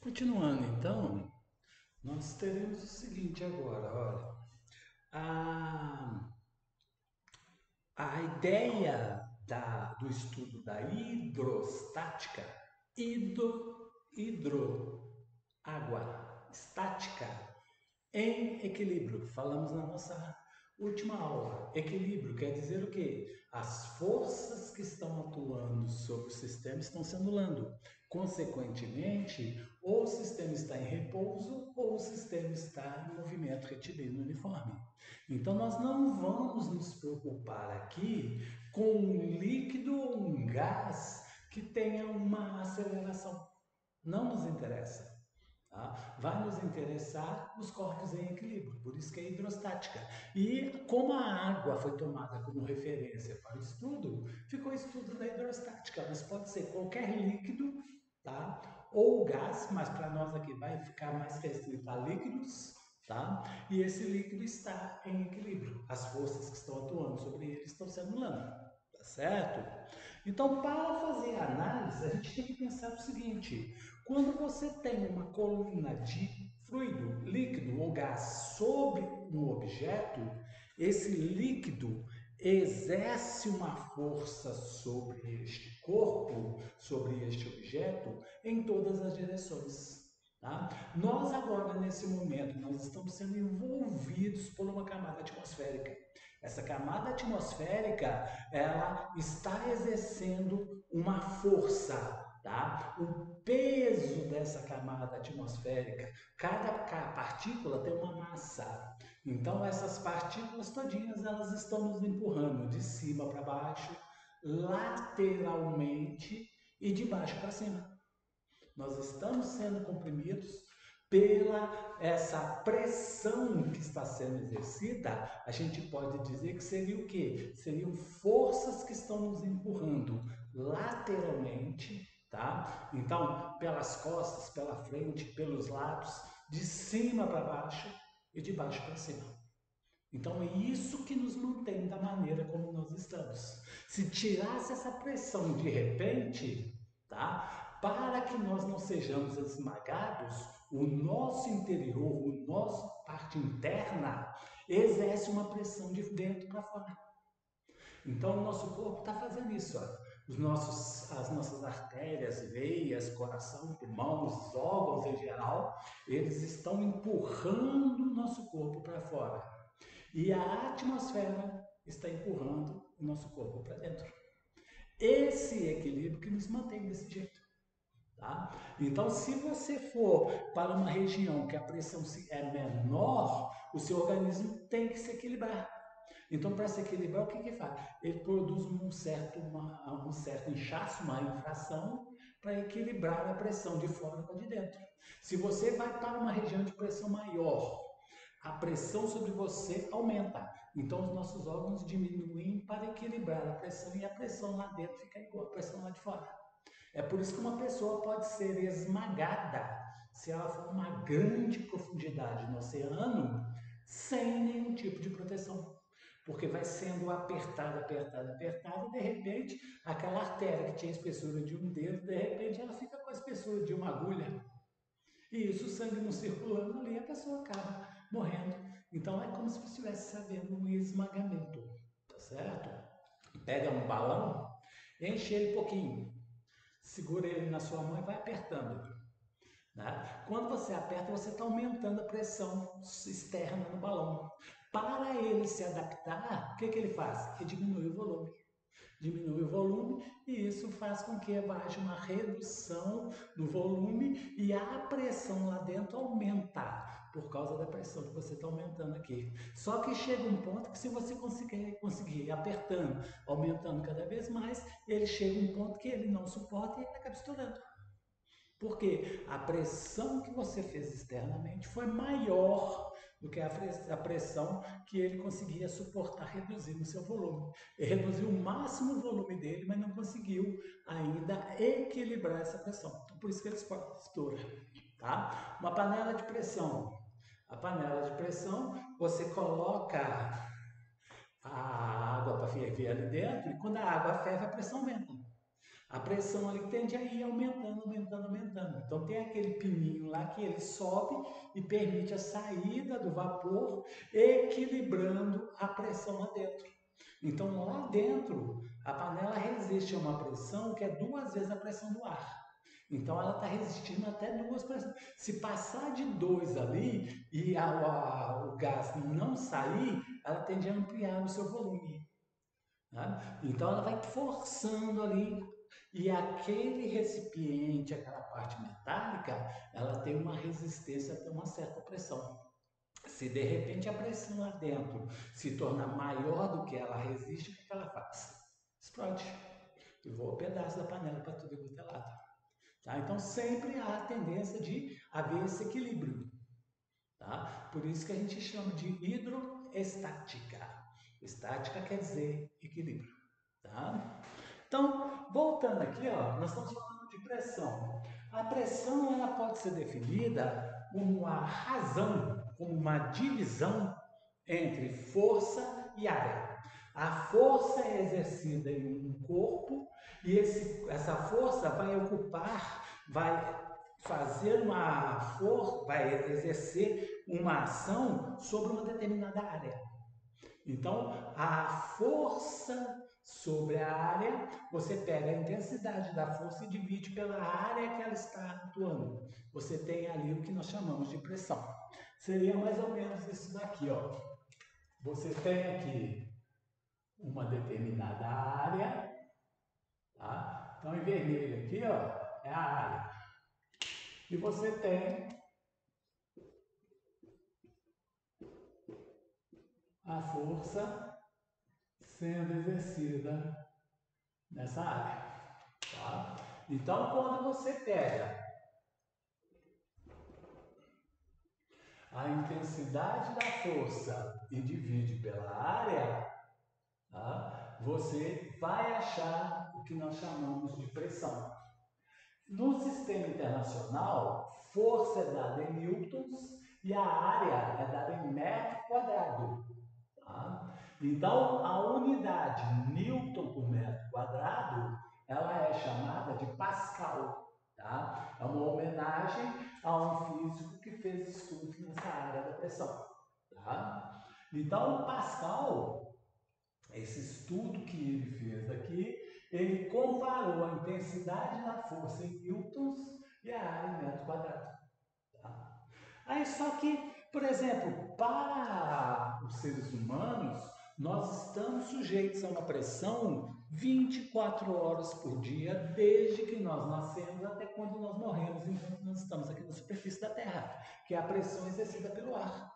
Continuando então, nós teremos o seguinte agora, olha, a, a ideia do estudo da hidrostática, água, estática, em equilíbrio. Falamos na nossa última aula. Equilíbrio quer dizer o quê? As forças que estão atuando sobre o sistema estão se anulando. Consequentemente, ou o sistema está em repouso ou o sistema está em movimento retilíneo uniforme. Então, nós não vamos nos preocupar aqui com um líquido ou um gás que tenha uma aceleração. Não nos interessa. Tá? Vai nos interessar os corpos em equilíbrio, por isso que é hidrostática. E como a água foi tomada como referência para o estudo, ficou o estudo da hidrostática, mas pode ser qualquer líquido, tá? Ou gás, mas para nós aqui vai ficar mais restrito a líquidos, tá? E esse líquido está em equilíbrio. As forças que estão atuando sobre ele estão se anulando, tá certo? Então, para fazer a análise, a gente tem que pensar o seguinte: quando você tem uma coluna de fluido, líquido ou gás sobre um objeto, esse líquido exerce uma força sobre este corpo, sobre este objeto, em todas as direções. Tá? Nós agora, nesse momento, nós estamos sendo envolvidos por uma camada atmosférica. Essa camada atmosférica, ela está exercendo uma força, tá? O peso dessa camada atmosférica, cada partícula tem uma massa. Então essas partículas todinhas, elas estão nos empurrando de cima para baixo, lateralmente e de baixo para cima. Nós estamos sendo comprimidos pela essa pressão que está sendo exercida. A gente pode dizer que seria o quê? Seriam forças que estão nos empurrando lateralmente, tá? Então, pelas costas, pela frente, pelos lados, de cima para baixo e de baixo para cima. Então é isso que nos mantém da maneira como nós estamos. Se tirasse essa pressão de repente, tá? Para que nós não sejamos esmagados, o nosso interior, o nosso parte interna exerce uma pressão de dentro para fora. Então o nosso corpo está fazendo isso, ó. As nossas artérias, veias, coração, pulmão, os órgãos em geral, eles estão empurrando o nosso corpo para fora. E a atmosfera está empurrando o nosso corpo para dentro. Esse equilíbrio que nos mantém desse jeito. Tá? Então, se você for para uma região que a pressão é menor, o seu organismo tem que se equilibrar. Então, para se equilibrar, o que faz? Ele produz um certo inchaço, uma infração, para equilibrar a pressão de fora para de dentro. Se você vai para uma região de pressão maior, a pressão sobre você aumenta. Então, os nossos órgãos diminuem para equilibrar a pressão e a pressão lá dentro fica igual à pressão lá de fora. É por isso que uma pessoa pode ser esmagada se ela for uma grande profundidade no oceano sem nenhum tipo de proteção. Porque vai sendo apertada, apertada, apertada, e de repente, aquela artéria que tinha a espessura de um dedo, de repente ela fica com a espessura de uma agulha. E isso, o sangue não circulando ali, a pessoa acaba morrendo. Então é como se estivesse havendo um esmagamento, tá certo? Pega um balão, enche ele um pouquinho, segura ele na sua mão e vai apertando. Né? Quando você aperta, você está aumentando a pressão externa no balão. Para ele se adaptar, o que ele faz? Ele diminui o volume. Diminui o volume e isso faz com que haja uma redução no volume e a pressão lá dentro aumenta por causa da pressão que você está aumentando aqui. Só que chega um ponto que se você conseguir ir apertando, aumentando cada vez mais, ele chega um ponto que ele não suporta e ele acaba estourando. Porque a pressão que você fez externamente foi maior do que a pressão que ele conseguia suportar reduzir no seu volume. Ele reduziu o máximo o volume dele, mas não conseguiu ainda equilibrar essa pressão. Então, por isso que ele estoura. Tá? Uma panela de pressão. A panela de pressão, você coloca a água para ferver ali dentro e quando a água ferve, a pressão aumenta. a pressão ali tende a ir aumentando, aumentando, aumentando. Então tem aquele pininho lá que ele sobe e permite a saída do vapor, equilibrando a pressão lá dentro. Então lá dentro, a panela resiste a uma pressão que é 2 vezes a pressão do ar. Então ela está resistindo até 2 pressões. Se passar de 2 ali e o gás não sair, ela tende a ampliar o seu volume. Né? Então ela vai forçando ali e aquele recipiente, aquela parte metálica, ela tem uma resistência até uma certa pressão. Se de repente a pressão lá dentro se torna maior do que ela resiste, o que ela faz? Explode. E voa um pedaço da panela para tudo quanto é lado. Tá? Então sempre há a tendência de haver esse equilíbrio. Tá? Por isso que a gente chama de hidroestática. Estática quer dizer equilíbrio. Tá? Então, voltando aqui, ó, nós estamos falando de pressão. A pressão ela pode ser definida como uma razão, como uma divisão entre força e área. A força é exercida em um corpo e essa força vai fazer uma força, vai exercer uma ação sobre uma determinada área. Então, a força sobre a área, você pega a intensidade da força e divide pela área que ela está atuando. Você tem ali o que nós chamamos de pressão. Seria mais ou menos isso daqui, ó. Você tem aqui uma determinada área, tá? Então, em vermelho aqui, ó, é a área. E você tem a força sendo exercida nessa área. Tá? Então, quando você pega a intensidade da força e divide pela área, tá? Você vai achar o que nós chamamos de pressão. No sistema internacional, força é dada em newtons e a área é dada em metro quadrado. Tá? Então, a unidade newton por metro quadrado, ela é chamada de Pascal. Tá? É uma homenagem a um físico que fez estudos nessa área da pressão. Tá? Então, o Pascal, esse estudo que ele fez aqui, ele comparou a intensidade da força em newtons e a área em metro quadrado. Tá? Aí só que, por exemplo, para os seres humanos, nós estamos sujeitos a uma pressão 24 horas por dia, desde que nós nascemos até quando nós morremos, enquanto nós estamos aqui na superfície da Terra, que é a pressão exercida pelo ar.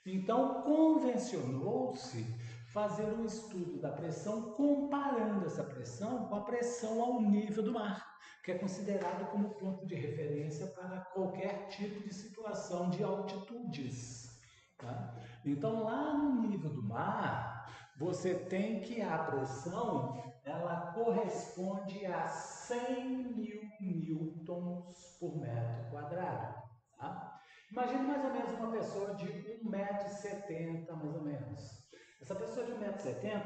Então, convencionou-se fazer um estudo da pressão comparando essa pressão com a pressão ao nível do mar, que é considerado como ponto de referência para qualquer tipo de situação de altitudes. Tá? Então, lá no nível do mar, você tem que a pressão ela corresponde a 100 mil newtons por metro quadrado. Tá? Imagine mais ou menos uma pessoa de 1,70 m, mais ou menos. Essa pessoa de 1,70 m,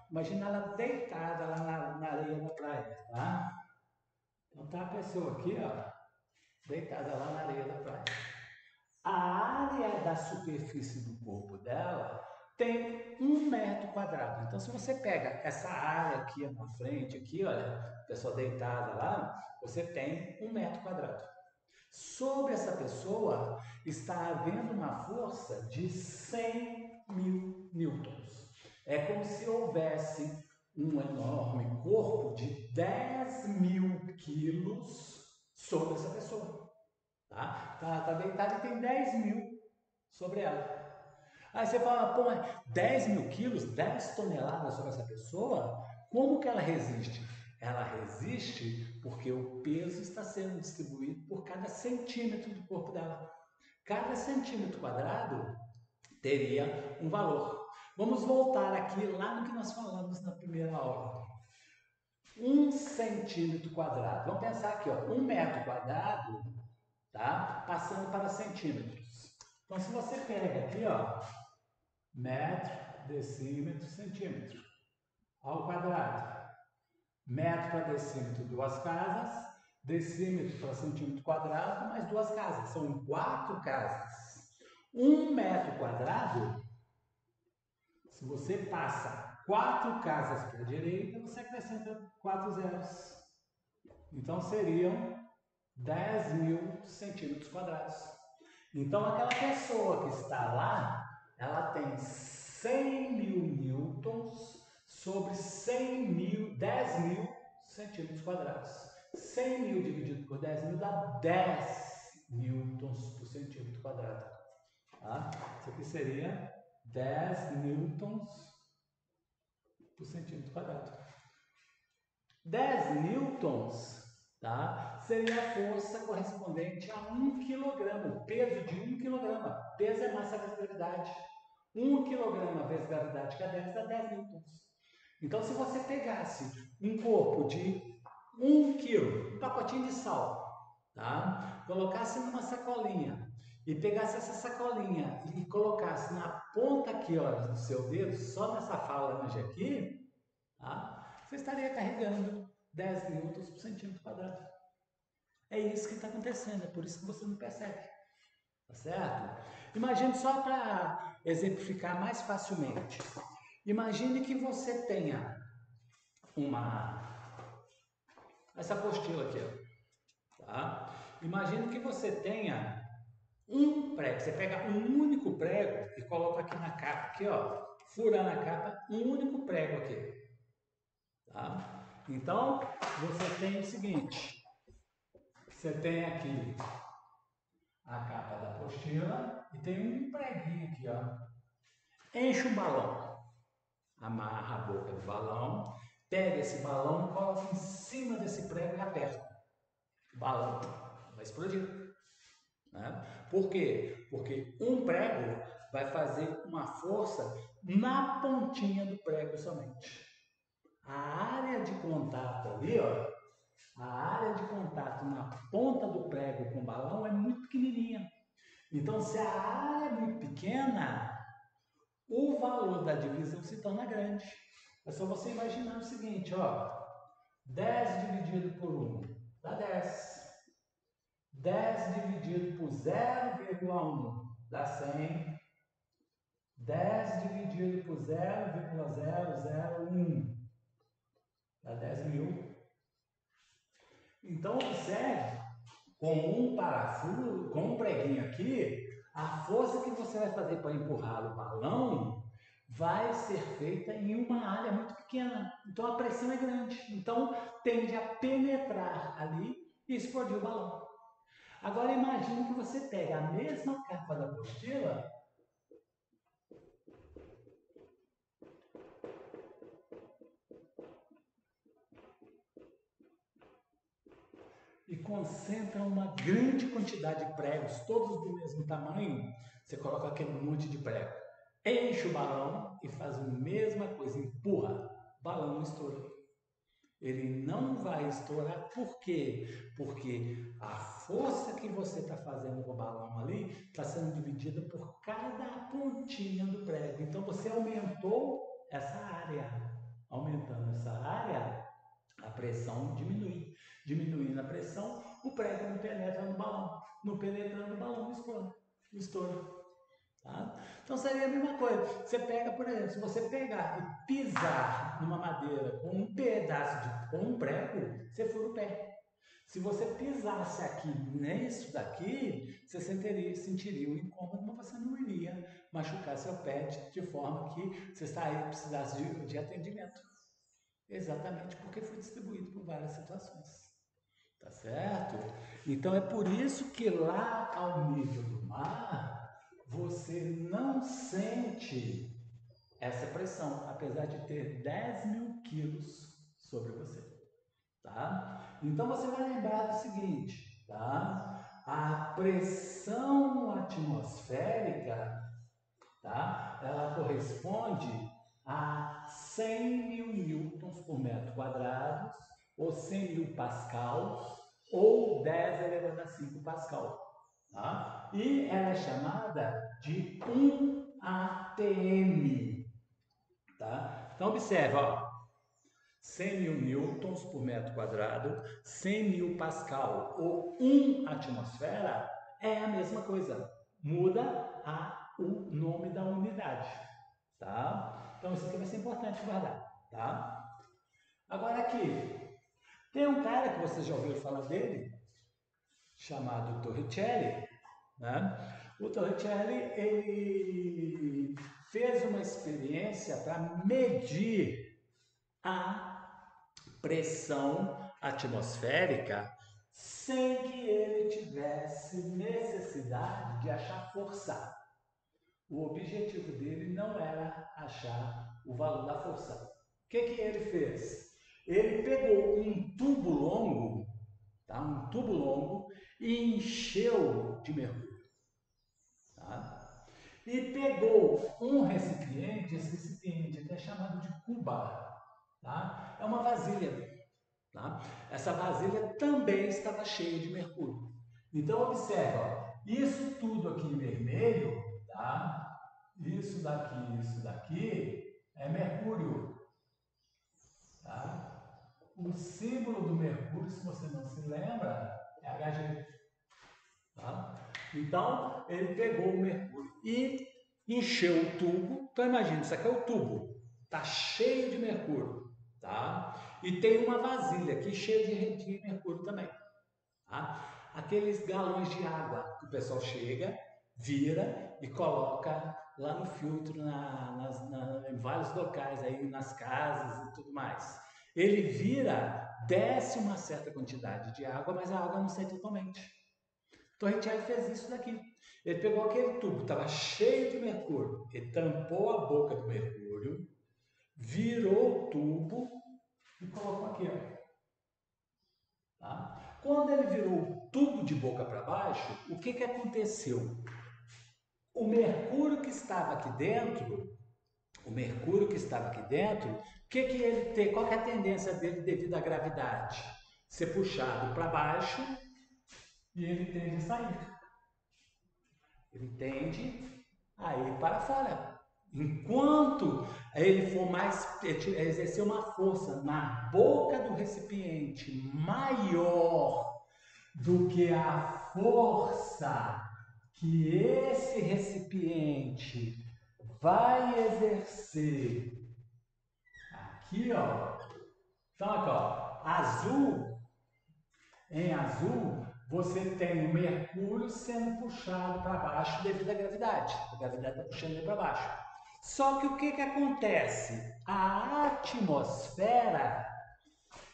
imagina ela deitada lá na areia da praia, tá? Então tá a pessoa aqui, ó, deitada lá na areia da praia. A área da superfície do corpo dela tem 1 metro quadrado. Então, se você pega essa área aqui na frente, aqui, olha, a pessoa deitada lá, você tem 1 metro quadrado. Sobre essa pessoa está havendo uma força de 100 mil newtons. É como se houvesse um enorme corpo de 10 mil quilos sobre essa pessoa. Tá deitada e tem 10 mil sobre ela. Aí você fala, pô, mas 10 mil quilos, 10 toneladas sobre essa pessoa, como que ela resiste? Ela resiste porque o peso está sendo distribuído por cada centímetro do corpo dela. Cada centímetro quadrado teria um valor. Vamos voltar aqui lá no que nós falamos na primeira aula. 1 centímetro quadrado. Vamos pensar aqui, ó, 1 metro quadrado, tá? Passando para centímetros. Então, se você pega aqui, ó, metro, decímetro, centímetro ao quadrado. Metro para decímetro, 2 casas. Decímetro para centímetro quadrado, mais 2 casas. São 4 casas. 1 metro quadrado, se você passa 4 casas para a direita, você acrescenta 4 zeros. Então seriam 10.000 centímetros quadrados. Então aquela pessoa que está lá, ela tem 100.000 newtons sobre 10.000 centímetros quadrados. 100.000 dividido por 10.000 dá 10 newtons por centímetro quadrado. Tá? Isso aqui seria 10 newtons por centímetro quadrado. 10 newtons, tá? Seria a força correspondente a 1 quilograma, o peso de 1 quilograma. Peso é massa vezes gravidade. 1 quilograma vezes gravidade, que é 10, dá 10 newtons. Então, se você pegasse um corpo de 1 quilo, um pacotinho de sal, tá? Colocasse numa sacolinha e pegasse essa sacolinha e colocasse na ponta aqui, ó, do seu dedo, só nessa falange aqui, tá? Você estaria carregando 10 newtons por centímetro quadrado. É isso que está acontecendo, é por isso que você não percebe. Tá certo? Imagine só para exemplificar mais facilmente. Imagine que você tenha essa apostila aqui, ó, tá? Imagine que você tenha um prego. Você pega um único prego e coloca aqui na capa, aqui, ó, fura na capa um único prego aqui, tá? Então, você tem o seguinte, você tem aqui a capa da apostila e tem um preguinho aqui, ó. Enche um balão, amarra a boca do balão, pega esse balão, coloca em cima desse prego e aperta. O balão vai explodir. Né? Por quê? Porque um prego vai fazer uma força na pontinha do prego somente. A área de contato ali, ó, a área de contato na ponta do prego com o balão é muito pequenininha. Então, se a área é muito pequena, o valor da divisão se torna grande. É só você imaginar o seguinte, ó, 10 dividido por 1 dá 10. 10 dividido por 0,1 dá 100. 10 dividido por 0,001 dá 10.000. Então, observe, com um parafuso, com um preguinho aqui, a força que você vai fazer para empurrar o balão vai ser feita em uma área muito pequena. Então, a pressão é grande. Então, tende a penetrar ali e explodir o balão. Agora, imagine que você pega a mesma capa da apostila e concentra uma grande quantidade de pregos, todos do mesmo tamanho. Você coloca aquele monte de prego, enche o balão e faz a mesma coisa, empurra, o balão não estoura. Ele não vai estourar, por quê? Porque a força que você está fazendo com o balão ali está sendo dividida por cada pontinha do prego. Então você aumentou essa área. Aumentando essa área, a pressão diminui. Diminuindo a pressão, o prego não penetra no balão. Não penetrando no balão, estoura. Tá? Então seria a mesma coisa. Você pega, por exemplo, se você pegar e pisar numa madeira com um pedaço com um prego, você fura o pé. Se você pisasse aqui nisso daqui, você sentiria um incômodo, mas você não iria machucar seu pé de forma que você precisasse de atendimento. Exatamente porque foi distribuído por várias situações. Tá certo? Então é por isso que lá ao nível do mar, você não sente essa pressão, apesar de ter 10.000 quilos sobre você, tá? Então você vai lembrar do seguinte, tá? A pressão atmosférica, tá? Ela corresponde a 100.000 newtons por metro quadrado, ou 100.000 pascals, ou 10 elevado a 5 pascal. Tá? E ela é chamada de 1 atm. Tá? Então, observe, ó. 100 mil newtons por metro quadrado, 100 mil pascal ou 1 atmosfera, é a mesma coisa. Muda o nome da unidade, tá? Então isso aqui vai ser importante guardar, tá? Agora aqui, tem um cara que você já ouviu falar dele, chamado Torricelli, né? O Torricelli, ele fez uma experiência para medir a pressão atmosférica sem que ele tivesse necessidade de achar força. O objetivo dele não era achar o valor da força. O que ele fez? Ele pegou um tubo longo, tá? Um tubo longo, e encheu de mercúrio. Tá? E pegou um recipiente, esse recipiente aqui é chamado de cuba. Tá? É uma vasilha. Tá? Essa vasilha também estava cheia de mercúrio. Então, observa, ó, isso tudo aqui em vermelho, tá? Isso daqui é mercúrio. Tá? O símbolo do mercúrio, se você não se lembra, é Hg. Tá? Então, ele pegou o mercúrio e encheu o tubo. Então, imagina, isso aqui é o tubo. Está cheio de mercúrio. Tá? E tem uma vasilha aqui cheia de mercúrio também. Tá? Aqueles galões de água que o pessoal chega, vira e coloca lá no filtro, em vários locais, aí nas casas e tudo mais. Ele vira, desce uma certa quantidade de água, mas a água não sai totalmente. Torricelli fez isso daqui. Ele pegou aquele tubo, estava cheio de mercúrio, ele tampou a boca do mercúrio, virou o tubo e colocou aqui, ó. Tá? Quando ele virou o tubo de boca para baixo, o que aconteceu? O mercúrio que estava aqui dentro, ele tem? Qual que é a tendência dele devido à gravidade? Ser puxado para baixo e ele tende a sair. Ele tende a ir para fora. Enquanto ele for exercer uma força na boca do recipiente maior do que a força que esse recipiente vai exercer aqui, ó. Então, aqui, ó, em azul, você tem o mercúrio sendo puxado para baixo devido à gravidade. A gravidade está puxando ele para baixo. Só que o que acontece? A atmosfera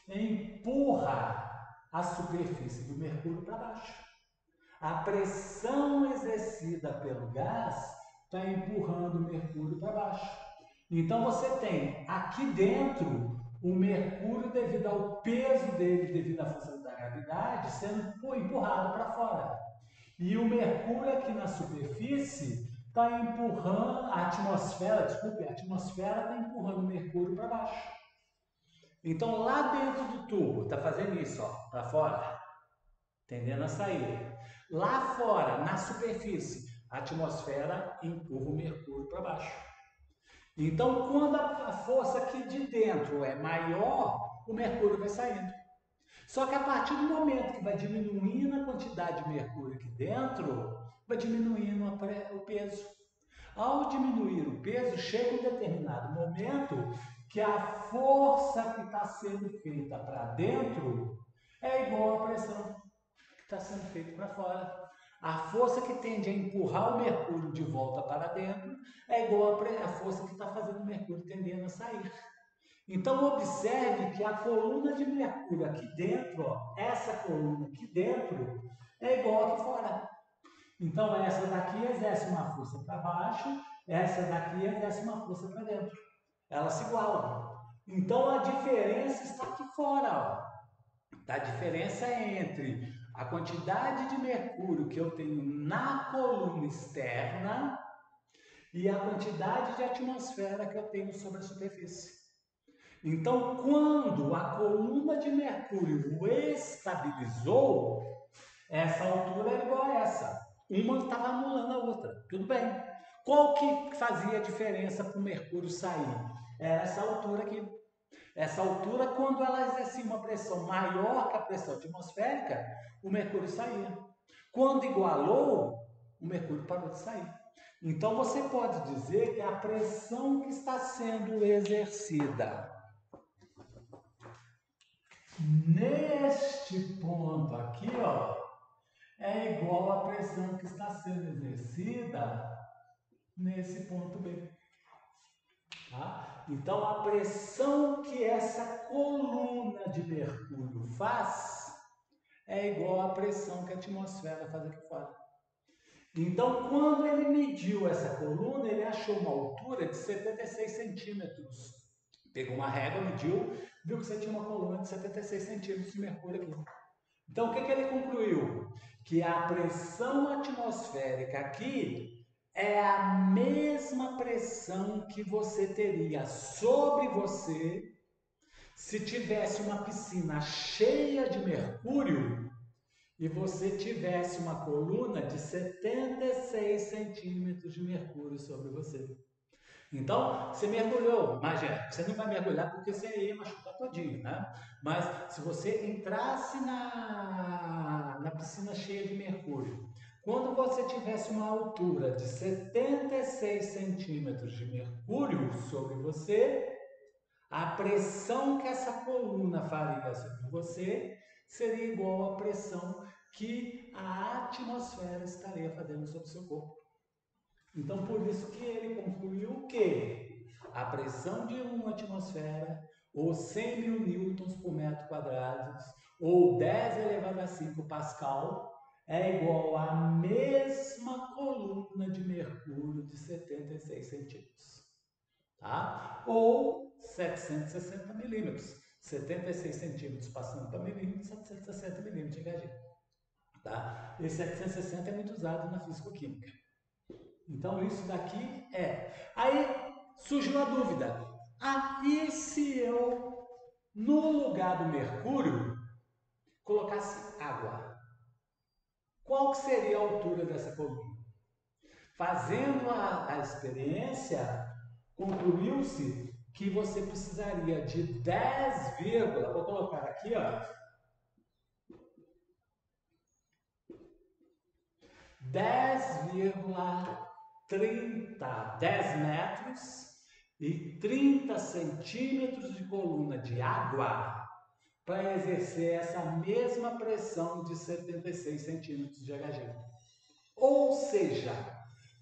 empurra a superfície do mercúrio para baixo. A pressão exercida pelo gás está empurrando o mercúrio para baixo. Então você tem aqui dentro o mercúrio, devido ao peso dele, devido à força da gravidade, sendo empurrado para fora. E o mercúrio aqui na superfície está empurrando a atmosfera está empurrando o mercúrio para baixo. Então lá dentro do tubo está fazendo isso, ó, para fora, tendendo a sair. Lá fora, na superfície, a atmosfera empurra o mercúrio para baixo. Então, quando a força aqui de dentro é maior, o mercúrio vai saindo. Só que a partir do momento que vai diminuindo a quantidade de mercúrio aqui dentro, vai diminuindo o peso. Ao diminuir o peso, chega um determinado momento que a força que está sendo feita para dentro é igual à pressão que está sendo feita para fora. A força que tende a empurrar o mercúrio de volta para dentro é igual à força que está fazendo o mercúrio tendendo a sair. Então observe que a coluna de mercúrio aqui dentro, ó, essa coluna aqui dentro, é igual aqui fora. Então essa daqui exerce uma força para baixo, essa daqui exerce uma força para dentro. Elas se igualam. Então a diferença está aqui fora, ó. A diferença é entre a quantidade de mercúrio que eu tenho na coluna externa e a quantidade de atmosfera que eu tenho sobre a superfície. Então, quando a coluna de mercúrio estabilizou, essa altura era igual a essa. Uma estava anulando a outra. Tudo bem. Qual que fazia a diferença para o mercúrio sair? Era essa altura aqui. Essa altura, quando ela exercia uma pressão maior que a pressão atmosférica, o mercúrio saía. Quando igualou, o mercúrio parou de sair. Então você pode dizer que a pressão que está sendo exercida neste ponto aqui, ó, é igual à pressão que está sendo exercida nesse ponto B. Tá? Então, a pressão que essa coluna de mercúrio faz é igual à pressão que a atmosfera faz aqui fora. Então, quando ele mediu essa coluna, ele achou uma altura de 76 centímetros. Pegou uma régua, mediu, viu que você tinha uma coluna de 76 centímetros de mercúrio aqui. Então, o que ele concluiu? Que a pressão atmosférica aqui é a mesma pressão que você teria sobre você se tivesse uma piscina cheia de mercúrio e você tivesse uma coluna de 76 centímetros de mercúrio sobre você. Então, você mergulhou, imagina, você não vai mergulhar porque você ia machucar todinho, né? Mas se você entrasse na piscina cheia de mercúrio, quando você tivesse uma altura de 76 centímetros de mercúrio sobre você, a pressão que essa coluna faria sobre você seria igual à pressão que a atmosfera estaria fazendo sobre o seu corpo. Então, por isso que ele concluiu que a pressão de uma atmosfera, ou 100 mil newtons por metro quadrado, ou 10 elevado a 5 pascal, é igual à mesma coluna de mercúrio de 76 centímetros. Tá? Ou 760 milímetros. 76 centímetros passando para milímetros, 760 milímetros de Hg. Tá? Esse 760 é muito usado na físico-química. Então, isso daqui é. Aí surgiu a dúvida: e se eu, no lugar do mercúrio, colocasse água? Qual que seria a altura dessa coluna? Fazendo a experiência, concluiu-se que você precisaria de 10, vou colocar aqui, ó, 10 metros e 30 centímetros de coluna de água para exercer essa mesma pressão de 76 centímetros de Hg. Ou seja,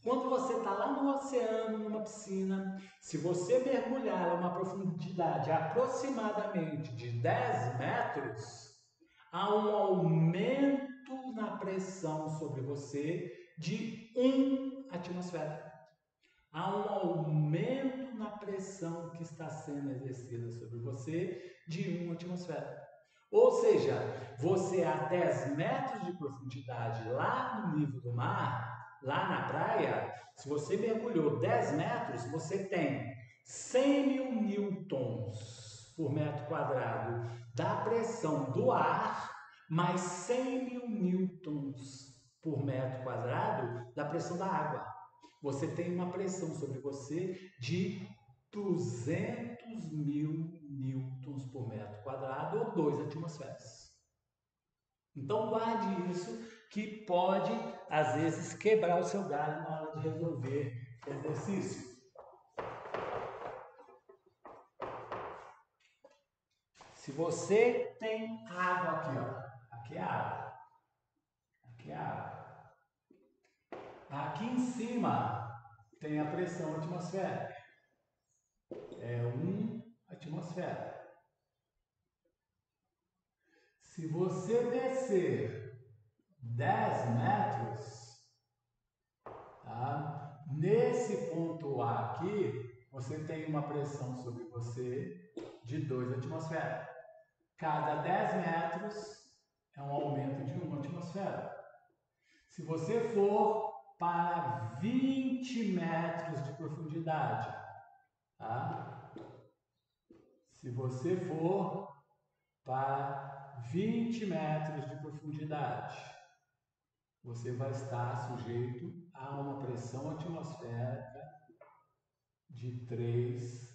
quando você está lá no oceano, numa piscina, se você mergulhar a uma profundidade aproximadamente de 10 metros, há um aumento na pressão sobre você de 1 atmosfera. Há um aumento na pressão que está sendo exercida sobre você de 1 atmosfera. Ou seja, você a 10 metros de profundidade lá no nível do mar, lá na praia, se você mergulhou 10 metros, você tem 100 mil newtons por metro quadrado da pressão do ar, mais 100 mil newtons por metro quadrado da pressão da água. Você tem uma pressão sobre você de 200 mil newtons por metro quadrado ou 2 atmosferas. Então guarde isso, que pode às vezes quebrar o seu galho na hora de resolver exercício. Se você tem água aqui, ó, aqui é água, aqui é água. Aqui em cima tem a pressão atmosférica. É 1 atmosfera. Se você descer 10 metros, tá? Nesse ponto A aqui, você tem uma pressão sobre você de 2 atmosferas. Cada 10 metros é um aumento de 1 atmosfera. Se você for para 20 metros de profundidade, tá? Se você for para 20 metros de profundidade, você vai estar sujeito a uma pressão atmosférica de 3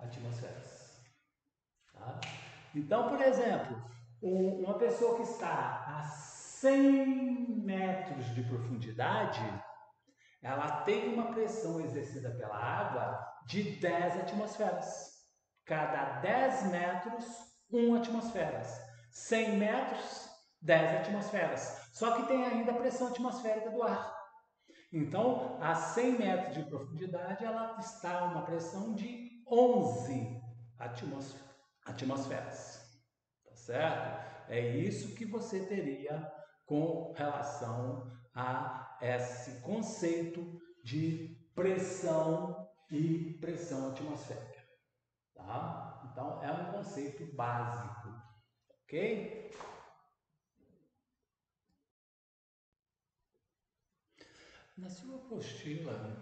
atmosferas. Tá? Então, por exemplo, uma pessoa que está a 100 metros de profundidade, ela tem uma pressão exercida pela água de 10 atmosferas. Cada 10 metros, 1 atmosferas. 100 metros, 10 atmosferas. Só que tem ainda a pressão atmosférica do ar. Então, a 100 metros de profundidade, ela está a uma pressão de 11 atmosferas. Tá certo? É isso que você teria com relação a esse conceito de pressão e pressão atmosférica. Tá? Então, é um conceito básico, ok? Na sua apostila,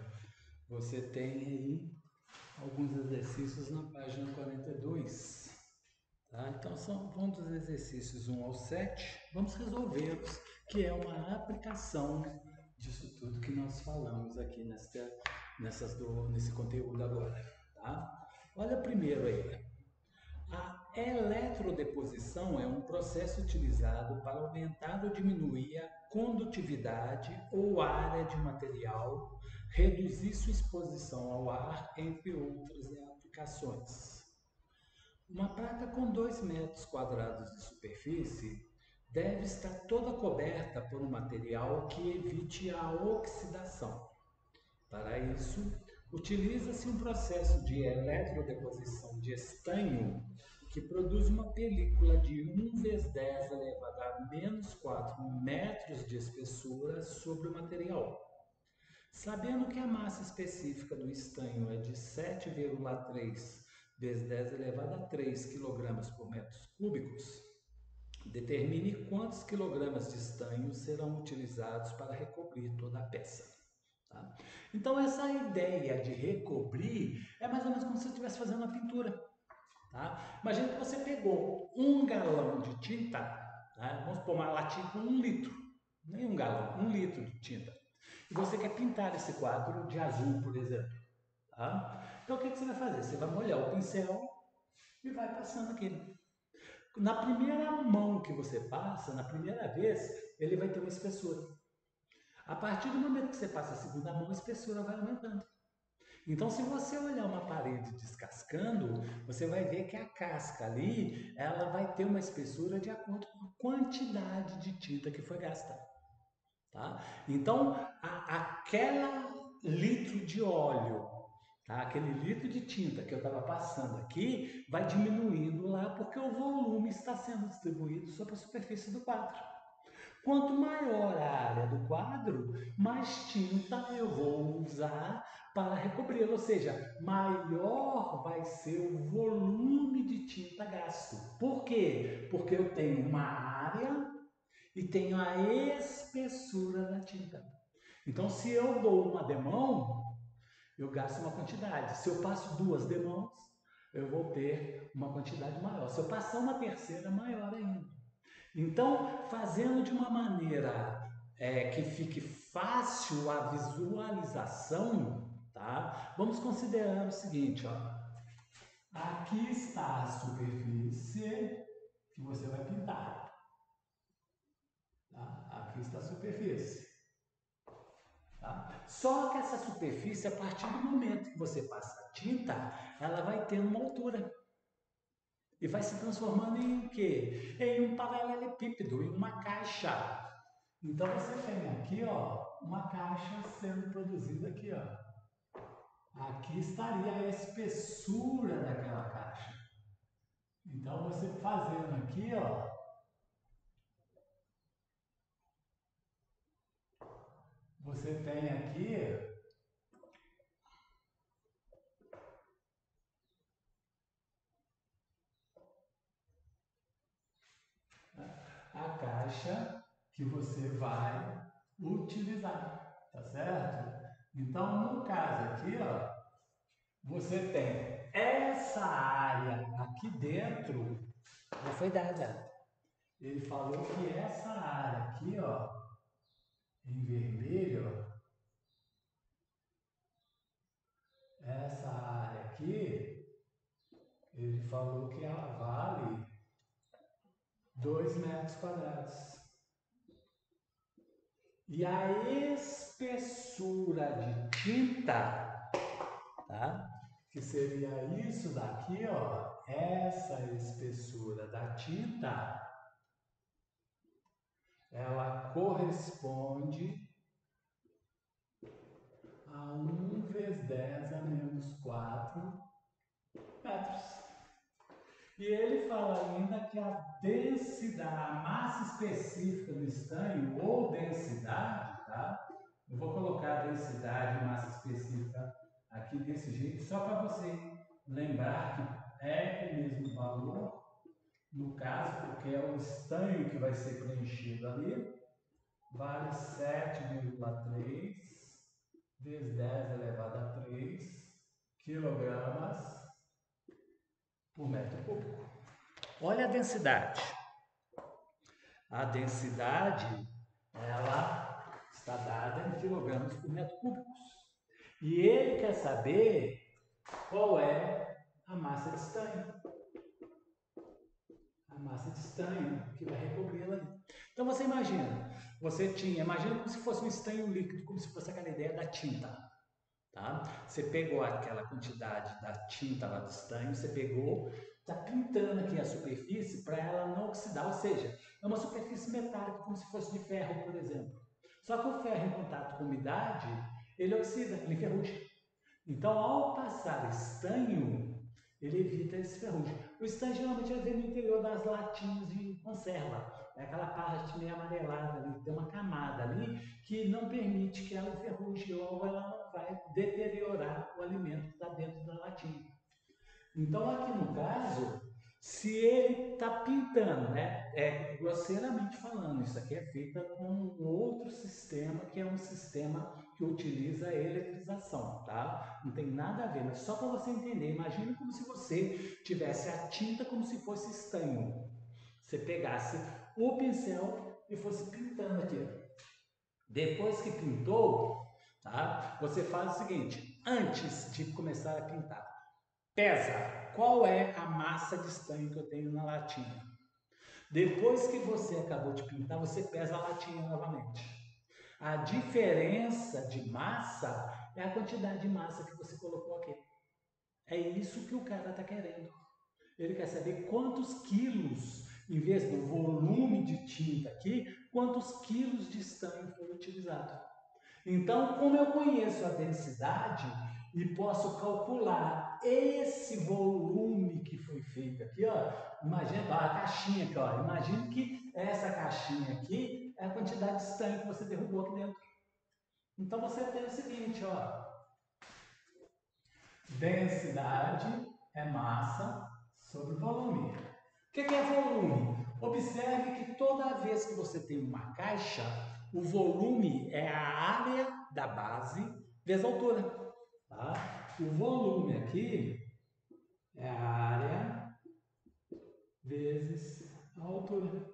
você tem aí alguns exercícios na página 42. Tá? Então, vão dos exercícios 1 ao 7, vamos resolvê-los, que é uma aplicação disso tudo que nós falamos aqui nesse conteúdo agora. Tá? Olha primeiro aí. A eletrodeposição é um processo utilizado para aumentar ou diminuir a condutividade ou área de material, reduzir sua exposição ao ar, entre outras aplicações. Uma placa com 2 metros quadrados de superfície deve estar toda coberta por um material que evite a oxidação. Para isso, utiliza-se um processo de eletrodeposição de estanho que produz uma película de 1 × 10 elevado a -4 metros de espessura sobre o material. Sabendo que a massa específica do estanho é de 7,3 × 10 elevado a 3 kg por metros cúbicos, determine quantos quilogramas de estanho serão utilizados para recobrir toda a peça. Tá? Então, essa ideia de recobrir é mais ou menos como se você estivesse fazendo uma pintura. Tá? Imagina que você pegou 1 galão de tinta, tá? Vamos pôr uma latinha com 1 litro, nem 1 galão, 1 litro de tinta. E você quer pintar esse quadro de azul, por exemplo. Tá? Então, o que você vai fazer? Você vai molhar o pincel e vai passando aqui. Na primeira mão que você passa, na primeira vez, ele vai ter uma espessura. A partir do momento que você passa a segunda mão, a espessura vai aumentando. Então, se você olhar uma parede descascando, você vai ver que a casca ali, ela vai ter uma espessura de acordo com a quantidade de tinta que foi gasta. Tá? Então, aquela litro de óleo, tá? Aquele litro de tinta que eu estava passando aqui, vai diminuindo lá porque o volume está sendo distribuído sobre a superfície do quadro. Quanto maior a área do quadro, mais tinta eu vou usar para recobri-lo, ou seja, maior vai ser o volume de tinta gasto. Por quê? Porque eu tenho uma área e tenho a espessura da tinta. Então, se eu dou uma demão, eu gasto uma quantidade. Se eu passo 2 demãos, eu vou ter uma quantidade maior. Se eu passar uma terceira, maior ainda. Então, fazendo de uma maneira que fique fácil a visualização, tá? Vamos considerar o seguinte, ó. Aqui está a superfície que você vai pintar. Tá? Aqui está a superfície. Tá? Só que essa superfície, a partir do momento que você passa a tinta, ela vai tendo uma altura. E vai se transformando em o quê? Em um paralelepípedo, em uma caixa. Então você tem aqui, ó, uma caixa sendo produzida aqui, ó. Aqui estaria a espessura daquela caixa. Então você fazendo aqui, ó, você tem aqui a caixa que você vai utilizar, tá certo? Então, no caso aqui, ó, você tem essa área aqui dentro, já foi dada. Ele falou que essa área aqui, ó, em vermelho, ó, essa área aqui, ele falou que ela 2 metros quadrados. E a espessura de tinta, tá? Que seria isso daqui, ó, essa espessura da tinta, ela corresponde a 1 vezes 10 a menos 4 metros. E ele fala ainda que a densidade, a massa específica do estanho, ou densidade, tá? Eu vou colocar a densidade e massa específica aqui desse jeito, só para você lembrar que é o mesmo valor, no caso, porque é o estanho que vai ser preenchido ali, vale 7,3 vezes 10 elevado a 3 quilogramas por metro cúbico. Olha a densidade. A densidade, ela está dada em quilogramas por metro cúbico. E ele quer saber qual é a massa de estanho. A massa de estanho que vai recobri-la ali. Então você imagina como se fosse um estanho líquido, como se fosse aquela ideia da tinta. Tá? Você pegou aquela quantidade da tinta lá do estanho, você pegou, está pintando aqui a superfície para ela não oxidar, ou seja, é uma superfície metálica, como se fosse de ferro, por exemplo. Só que o ferro em contato com umidade, ele oxida, ele enferruja. Então, ao passar estanho, ele evita esse ferrugem. O estanho geralmente vem no interior das latinhas de conserva. É aquela parte meio amarelada ali, tem uma camada ali que não permite que ela enferruje ou ela não vai deteriorar o alimento que está dentro da latinha. Então, aqui no caso, se ele está pintando, né, grosseiramente falando, isso aqui é feito com um outro sistema, que é um sistema que utiliza a eletrização, tá? Não tem nada a ver, mas só para você entender, imagine como se você tivesse a tinta como se fosse estanho. Você pegasse o pincel e fosse pintando aqui. Depois que pintou, tá? Você faz o seguinte, antes de começar a pintar, pesa qual é a massa de estanho que eu tenho na latinha. Depois que você acabou de pintar, você pesa a latinha novamente. A diferença de massa é a quantidade de massa que você colocou aqui. É isso que o cara está querendo. Ele quer saber quantos quilos, em vez do volume de tinta aqui, quantos quilos de estanho foi utilizado. Então, como eu conheço a densidade e posso calcular esse volume que foi feito aqui, ó, imagina a caixinha aqui, ó, imagine que essa caixinha aqui é a quantidade de estanho que você derrubou aqui dentro. Então você tem o seguinte, ó, densidade é massa sobre volume. O que é volume? Observe que toda vez que você tem uma caixa, o volume é a área da base vezes a altura. Tá? O volume aqui é a área vezes a altura.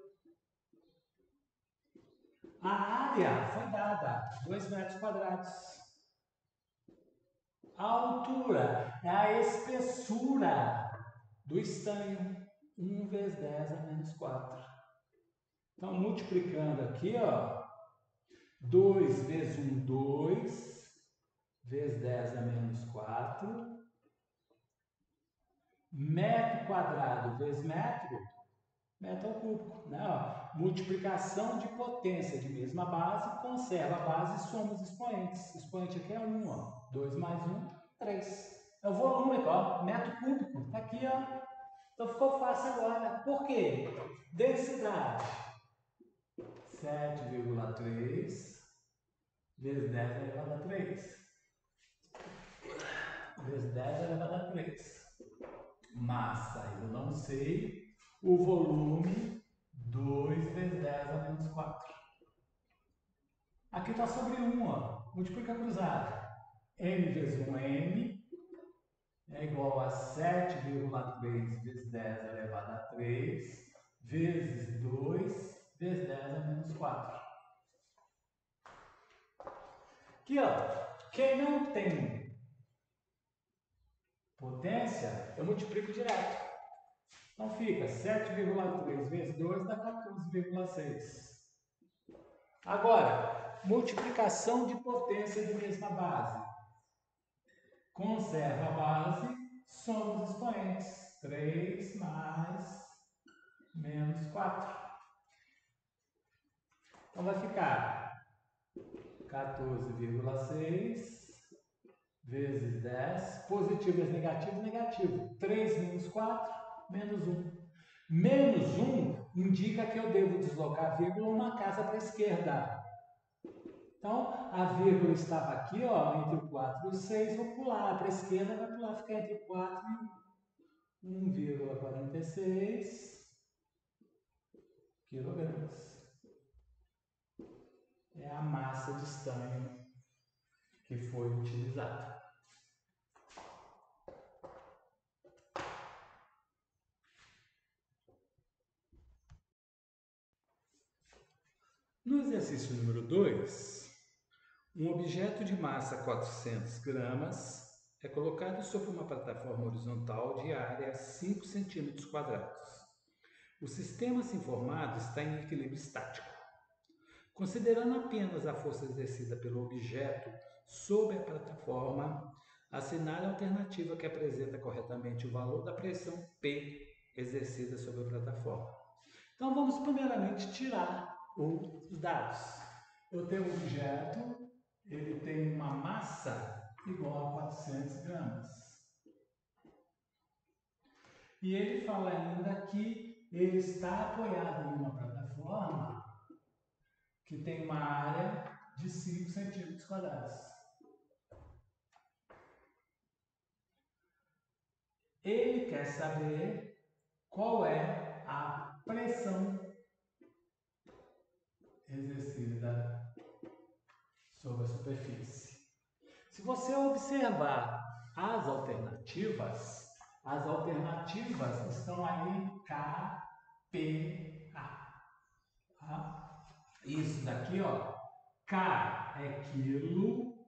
A área foi dada, 2 metros quadrados. A altura é a espessura do estanho, 1 vezes 10 a menos 4. Então, multiplicando aqui, ó, 2 vezes 1, 2, vezes 10 a menos 4, metro quadrado vezes metro, metro ao cúbico. Né? Ó, multiplicação de potência de mesma base, conserva a base e soma os expoentes. O expoente aqui é 1, ó, 2 mais 1, 3. É o volume aqui, ó, metro cúbico. Está aqui, ó. Então ficou fácil agora. Por quê? Densidade. 7,3 vezes 10 elevado a 3. Vezes 10 elevado a 3. Massa, eu não sei. O volume, 2 vezes 10 a menos 4. Aqui está sobre 1, ó. Multiplica cruzado. M vezes 1M é igual a 7,3 vezes 10 elevado a 3 vezes 2 vezes 10 a menos 4. Aqui, ó, quem não tem potência, eu multiplico direto. Então fica 7,3 vezes 2 dá 14,6. Agora, multiplicação de potência de mesma base. Conserva a base, soma os expoentes. 3 mais menos 4. Então vai ficar 14,6 vezes 10. Positivo vezes negativo, negativo. 3 menos 4, menos 1. Menos 1 indica que eu devo deslocar a vírgula uma casa para a esquerda. Então, a vírgula estava aqui, ó, entre o 4 e o 6, vou pular para a esquerda, vai pular, ficar entre 4 e 1,46 quilogramas. É a massa de estanho que foi utilizada. No exercício número 2, um objeto de massa 400 gramas é colocado sobre uma plataforma horizontal de área 5 centímetros quadrados. O sistema assim formado está em equilíbrio estático. Considerando apenas a força exercida pelo objeto sobre a plataforma, assinale a alternativa que apresenta corretamente o valor da pressão P exercida sobre a plataforma. Então vamos primeiramente tirar os dados. Eu tenho um objeto, ele tem uma massa igual a 400 gramas. E ele fala ainda que ele está apoiado em uma plataforma que tem uma área de 5 centímetros quadrados. Ele quer saber qual é a pressão exercida sobre a superfície. Se você observar as alternativas estão aí K, P, A. Tá? Isso daqui, ó, K é quilo,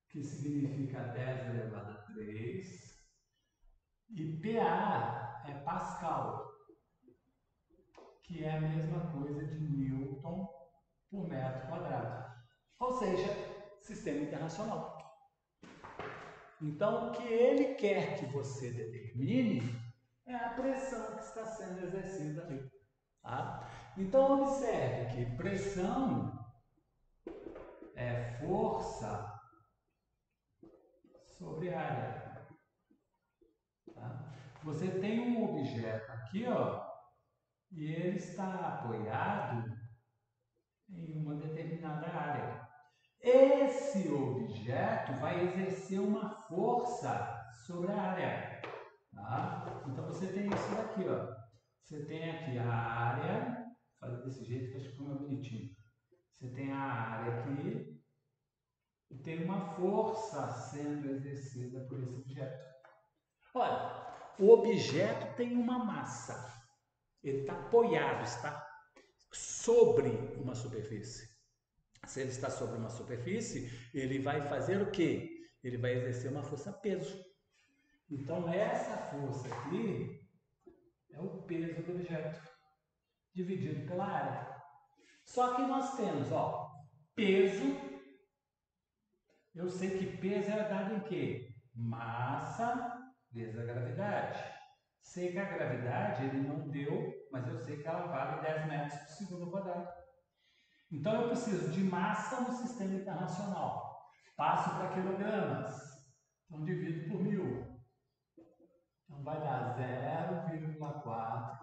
que significa 10 elevado a 3, e PA é Pascal, que é a mesma coisa de Newton por metro quadrado. Ou seja, sistema internacional. Então, o que ele quer que você determine é a pressão que está sendo exercida ali. Tá? Então, observe que pressão é força sobre área. Tá? Você tem um objeto aqui, ó, e ele está apoiado em uma determinada área. Esse objeto vai exercer uma força sobre a área. Tá? Então você tem isso daqui, ó. Você tem aqui a área, fazer desse jeito que acho que ficou mais bonitinho. Você tem a área aqui e tem uma força sendo exercida por esse objeto. Olha, o objeto tem uma massa. Ele está apoiado, está sobre uma superfície. Se ele está sobre uma superfície, ele vai fazer o quê? Ele vai exercer uma força-peso. Então, essa força aqui é o peso do objeto, dividido pela área. Só que nós temos, ó, peso. Eu sei que peso é dado em quê? Massa vezes a gravidade. Sei que a gravidade ele não deu, mas eu sei que ela vale 10 metros por segundo quadrado. Então eu preciso de massa no sistema internacional. Passo para quilogramas. Então divido por 1000. Então vai dar 0,4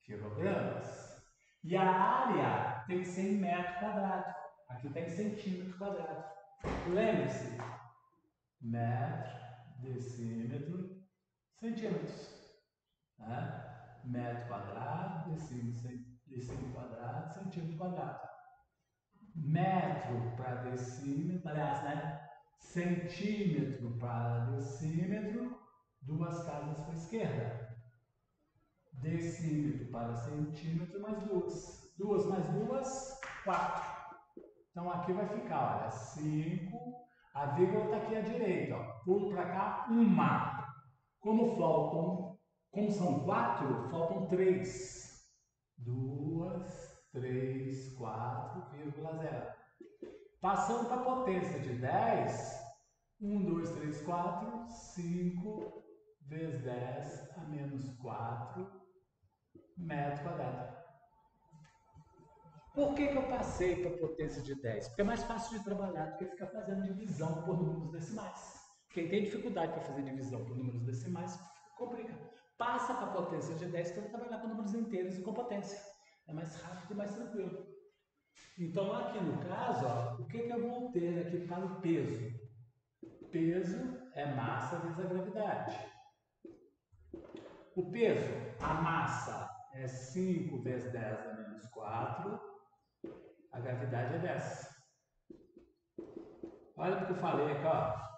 quilogramas. E a área tem que ser em metro quadrado. Aqui está em centímetro quadrado. Lembre-se, metro, decímetro, centímetros. Né? Metro quadrado, decímetro quadrado, centímetro quadrado. Metro para decímetro, aliás, né? Centímetro para decímetro, duas casas para a esquerda. Decímetro para centímetro, mais duas. 2 mais 2, 4. Então aqui vai ficar, olha, 5. A vírgula está aqui à direita, ó. Pulo para cá, 1. Como faltam Como são 4, faltam 3. 2, 3, 4,0. Passando para a potência de 10, 1, 2, 3, 4, 5 vezes 10 a menos 4 metro quadrado. Por que eu passei para a potência de 10? Porque é mais fácil de trabalhar do que ficar fazendo divisão por números decimais. Quem tem dificuldade para fazer divisão por números decimais, complica. Passa para a potência de 10 para trabalhar com números inteiros e com potência. É mais rápido e mais tranquilo. Então, aqui no caso, ó, o que eu vou ter aqui para o peso? Peso é massa vezes a gravidade. O peso, a massa é 5 vezes 10 a menos 4. A gravidade é 10. Olha o que eu falei aqui, ó.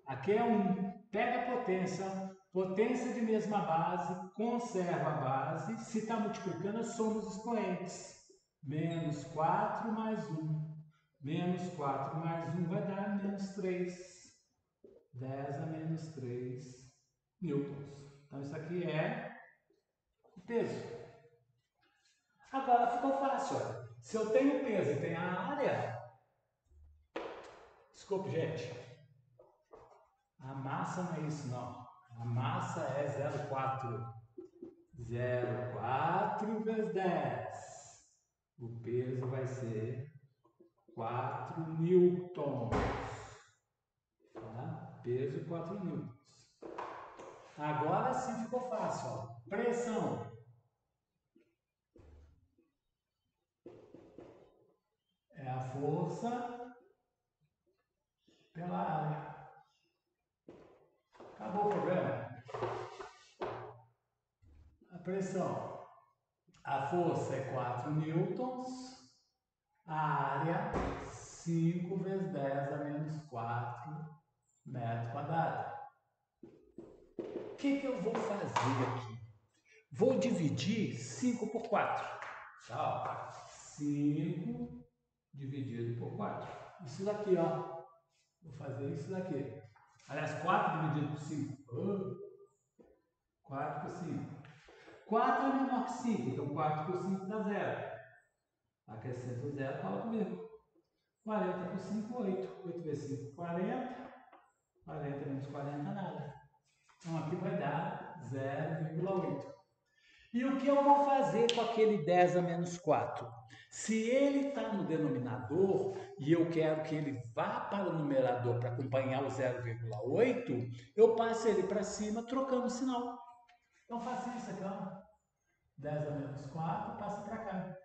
Aqui é 1. Pega a potência, potência de mesma base, conserva a base. Se está multiplicando, eu somo os expoentes. Menos 4 mais 1. Menos 4 mais 1 vai dar menos 3. 10 a menos 3 newtons. Então, isso aqui é o peso. Agora ficou fácil, olha. Se eu tenho peso e tenho a área... Desculpe, gente. A massa não é isso, não. A massa é 0,4. 0,4 vezes 10. O peso vai ser 4 newtons. Tá? Peso 4 newtons. Agora sim ficou fácil. Ó. Pressão. É a força pela área. Acabou o problema. A pressão. A força é 4 newtons. A área, 5 vezes 10 a menos 4 metros quadrados. O que eu vou fazer aqui? Vou dividir 5 por 4. Tá? 5 dividido por 4. Isso daqui, ó. Vou fazer isso daqui. Aliás, 4 dividido por 5. 4 por 5. 4 é menor que 5, então 4 por 5 dá 0. Acrescento 0, coloco comigo. 40 por 5, 8. 8 vezes 5, 40. 40 menos 40, nada. Então aqui vai dar 0,8. E o que eu vou fazer com aquele 10 a menos 4? Se ele está no denominador e eu quero que ele vá para o numerador para acompanhar o 0,8, eu passo ele para cima trocando o sinal. Então faço isso aqui, ó. 10 a menos 4 passa para cá.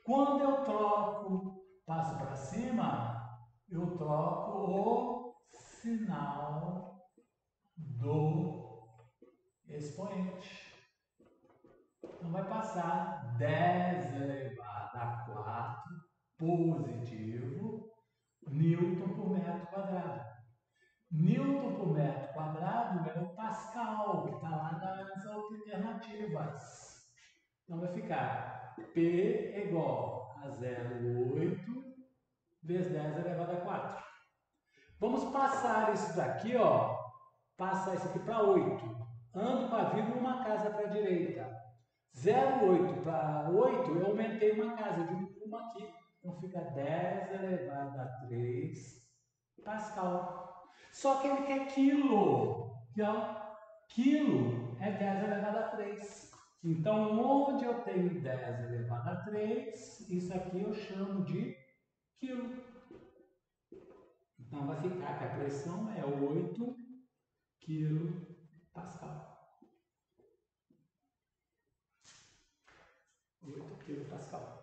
Quando eu troco, passo para cima, eu troco o sinal do expoente. Então vai passar 10 elevado a 4 positivo Newton por metro quadrado. Newton por metro quadrado é o Pascal, que está lá nas alternativas. Então vai ficar P é igual a 0,8 vezes 10 elevado a 4. Vamos passar isso daqui, ó. Passar isso aqui para 8. Ando com a vírgula uma casa para a direita. 0,8 para 8, eu aumentei uma casa, divido uma aqui. Então fica 10 elevado a 3 Pascal. Só que ele quer quilo. Aqui, ó. Quilo é 10 elevado a 3. Então, onde eu tenho 10 elevado a 3, isso aqui eu chamo de quilo. Então, vai ficar que a pressão é 8 kPa. Pascal. 8 kPa.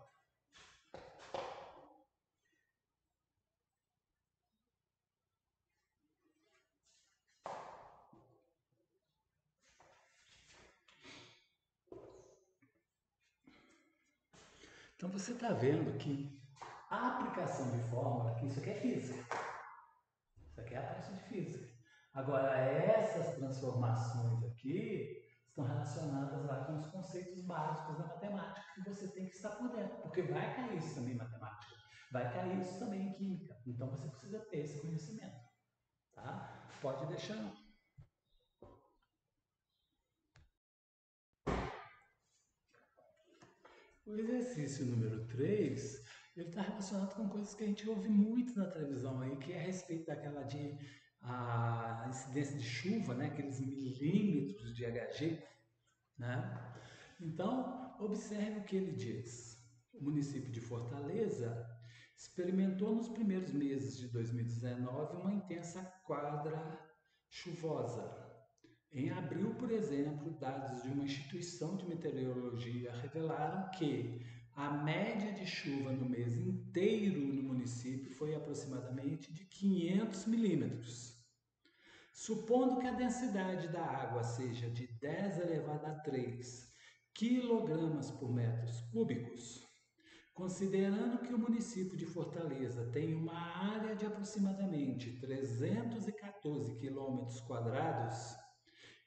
Então você está vendo que a aplicação de fórmula, que isso aqui é física. Isso aqui é a parte de física. Agora, essas transformações aqui estão relacionadas lá com os conceitos básicos da matemática que você tem que estar por dentro, porque vai cair isso também em matemática, vai cair isso também em química. Então você precisa ter esse conhecimento. Tá? Pode deixar. O exercício número 3, ele está relacionado com coisas que a gente ouve muito na televisão aí, que é a respeito daquela de a incidência de chuva, né? Aqueles milímetros de Hg, né? Então, observe o que ele diz. O município de Fortaleza experimentou nos primeiros meses de 2019 uma intensa quadra chuvosa. Em abril, por exemplo, dados de uma instituição de meteorologia revelaram que a média de chuva no mês inteiro no município foi aproximadamente de 500 milímetros. Supondo que a densidade da água seja de 10 elevado a 3 quilogramas por metros cúbicos, considerando que o município de Fortaleza tem uma área de aproximadamente 314 quilômetros quadrados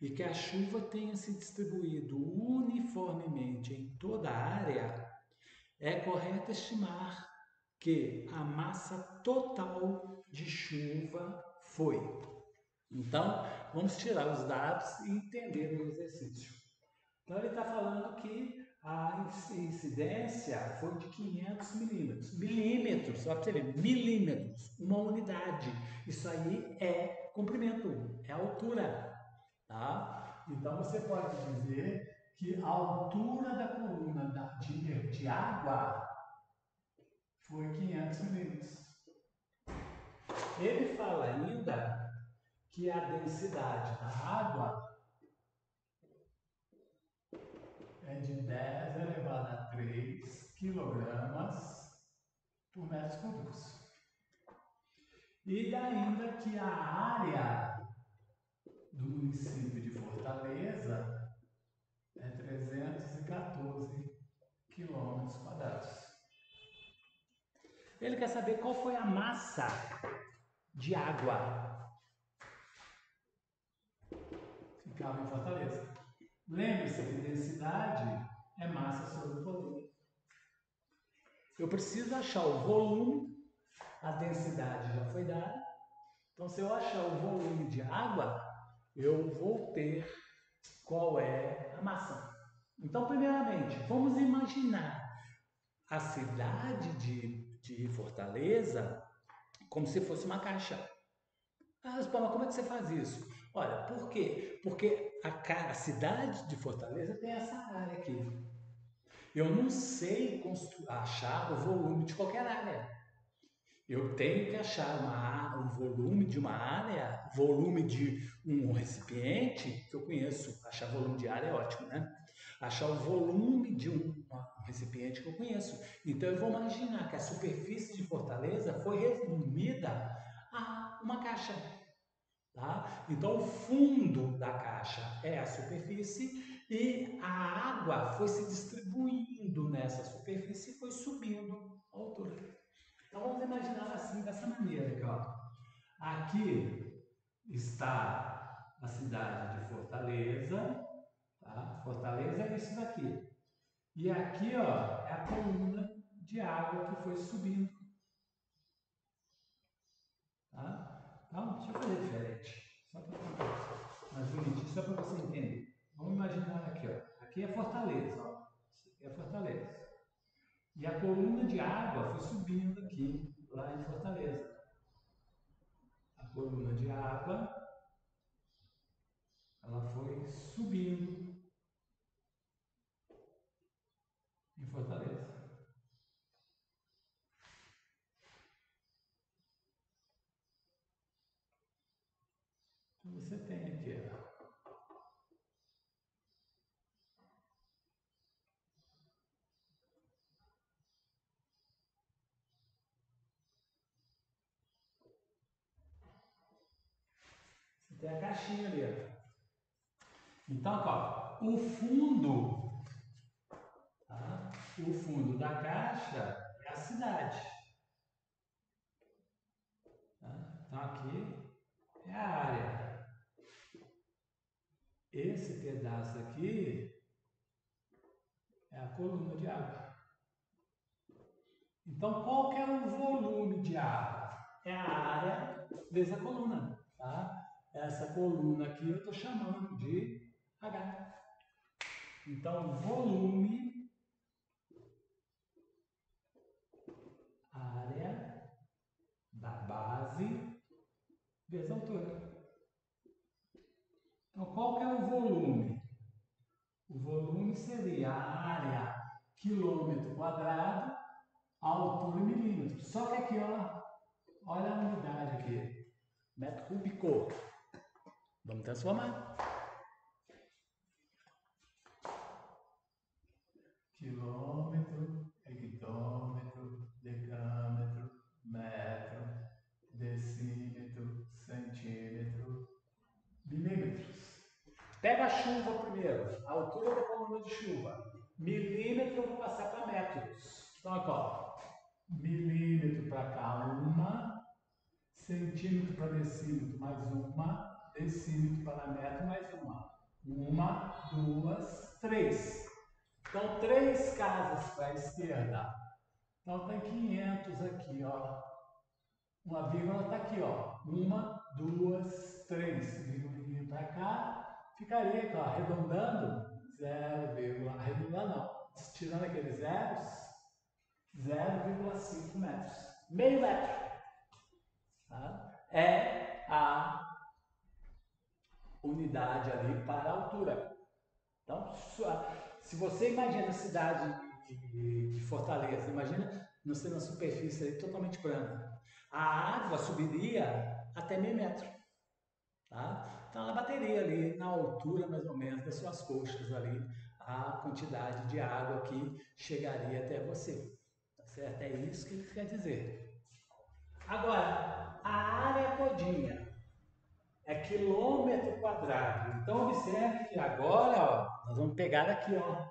e que a chuva tenha se distribuído uniformemente em toda a área, é correto estimar que a massa total de chuva foi. Então, vamos tirar os dados e entender o exercício. Então, ele está falando que a incidência foi de 500 milímetros. Milímetros, só para você ver, milímetros, uma unidade. Isso aí é comprimento, é altura. Tá? Então, você pode dizer que a altura da coluna de água foi 500 milímetros. Ele fala ainda que a densidade da água é de 10 elevado a 3 quilogramas por metros cúbicos. E ainda que a área do município de Fortaleza é 314 quilômetros quadrados. Ele quer saber qual foi a massa de água que ficava em Fortaleza. Lembre-se que densidade é massa sobre volume. Eu preciso achar o volume, a densidade já foi dada. Então, se eu achar o volume de água, eu vou ter qual é a massa. Então, primeiramente, vamos imaginar a cidade de Fortaleza como se fosse uma caixa. Ah, mas como é que você faz isso? Olha, por quê? Porque a cidade de Fortaleza tem essa área aqui. Eu não sei achar o volume de qualquer área. Eu tenho que achar um volume de uma área, volume de um recipiente, que eu conheço. Achar volume de área é ótimo, né? Achar o volume de um recipiente que eu conheço. Então eu vou imaginar que a superfície de Fortaleza foi resumida a uma caixa. Tá? Então, o fundo da caixa é a superfície e a água foi se distribuindo nessa superfície e foi subindo a altura. Então, vamos imaginar assim, dessa maneira. Aqui, ó. Aqui está a cidade de Fortaleza. Tá? Fortaleza é isso daqui. E aqui ó, é a coluna de água que foi subindo. Tá? Então, deixa eu fazer diferente. Só para ficar mais bonitinho, só para você entender. Vamos imaginar aqui, ó. Aqui é Fortaleza, ó. Isso aqui é Fortaleza. E a coluna de água foi subindo aqui, lá em Fortaleza. A coluna de água, ela foi subindo em Fortaleza. Então você tem aqui, ó. Você tem a caixinha ali, ó. Então, ó, tá? O fundo da caixa é a cidade. Tá? Então, aqui é a área. Esse pedaço aqui é a coluna de água. Então, qual que é o volume de água? É a área vezes a coluna. Tá? Essa coluna aqui eu estou chamando de H. Então, volume vezes a altura. Então, qual que é o volume? O volume seria a área quilômetro quadrado, a altura em milímetros. Só que aqui, ó, olha a unidade aqui, metro cúbico. Vamos transformar. Quilômetro, hectômetro, decâmetro, metro, decímetro, centímetro, milímetros. Pega a chuva primeiro, a altura da coluna de chuva. Milímetro eu vou passar para metros. Então aqui, ó, milímetro para cá, uma, centímetro para decímetro, mais uma, decímetro para metro, mais uma. Uma, duas, três. Então, 3 casas para a esquerda. Então, tem 500 aqui, ó. Uma vírgula está aqui, ó. 1, 2, 3. Vírgula para cá. Ficaria aqui, ó, arredondando, 0, arredondando não. Tirando aqueles zeros, 0,5 metros. Meio metro. Tá? É a unidade ali para a altura. Então, se você imagina a cidade de Fortaleza, imagina você na superfície ali, totalmente plana. A água subiria até meio metro. Tá? Então, ela bateria ali na altura, mais ou menos, das suas coxas ali, a quantidade de água que chegaria até você. Tá certo? É isso que ele quer dizer. Agora, a área todinha é quilômetro quadrado. Então, observe que agora, ó, nós vamos pegar aqui, ó.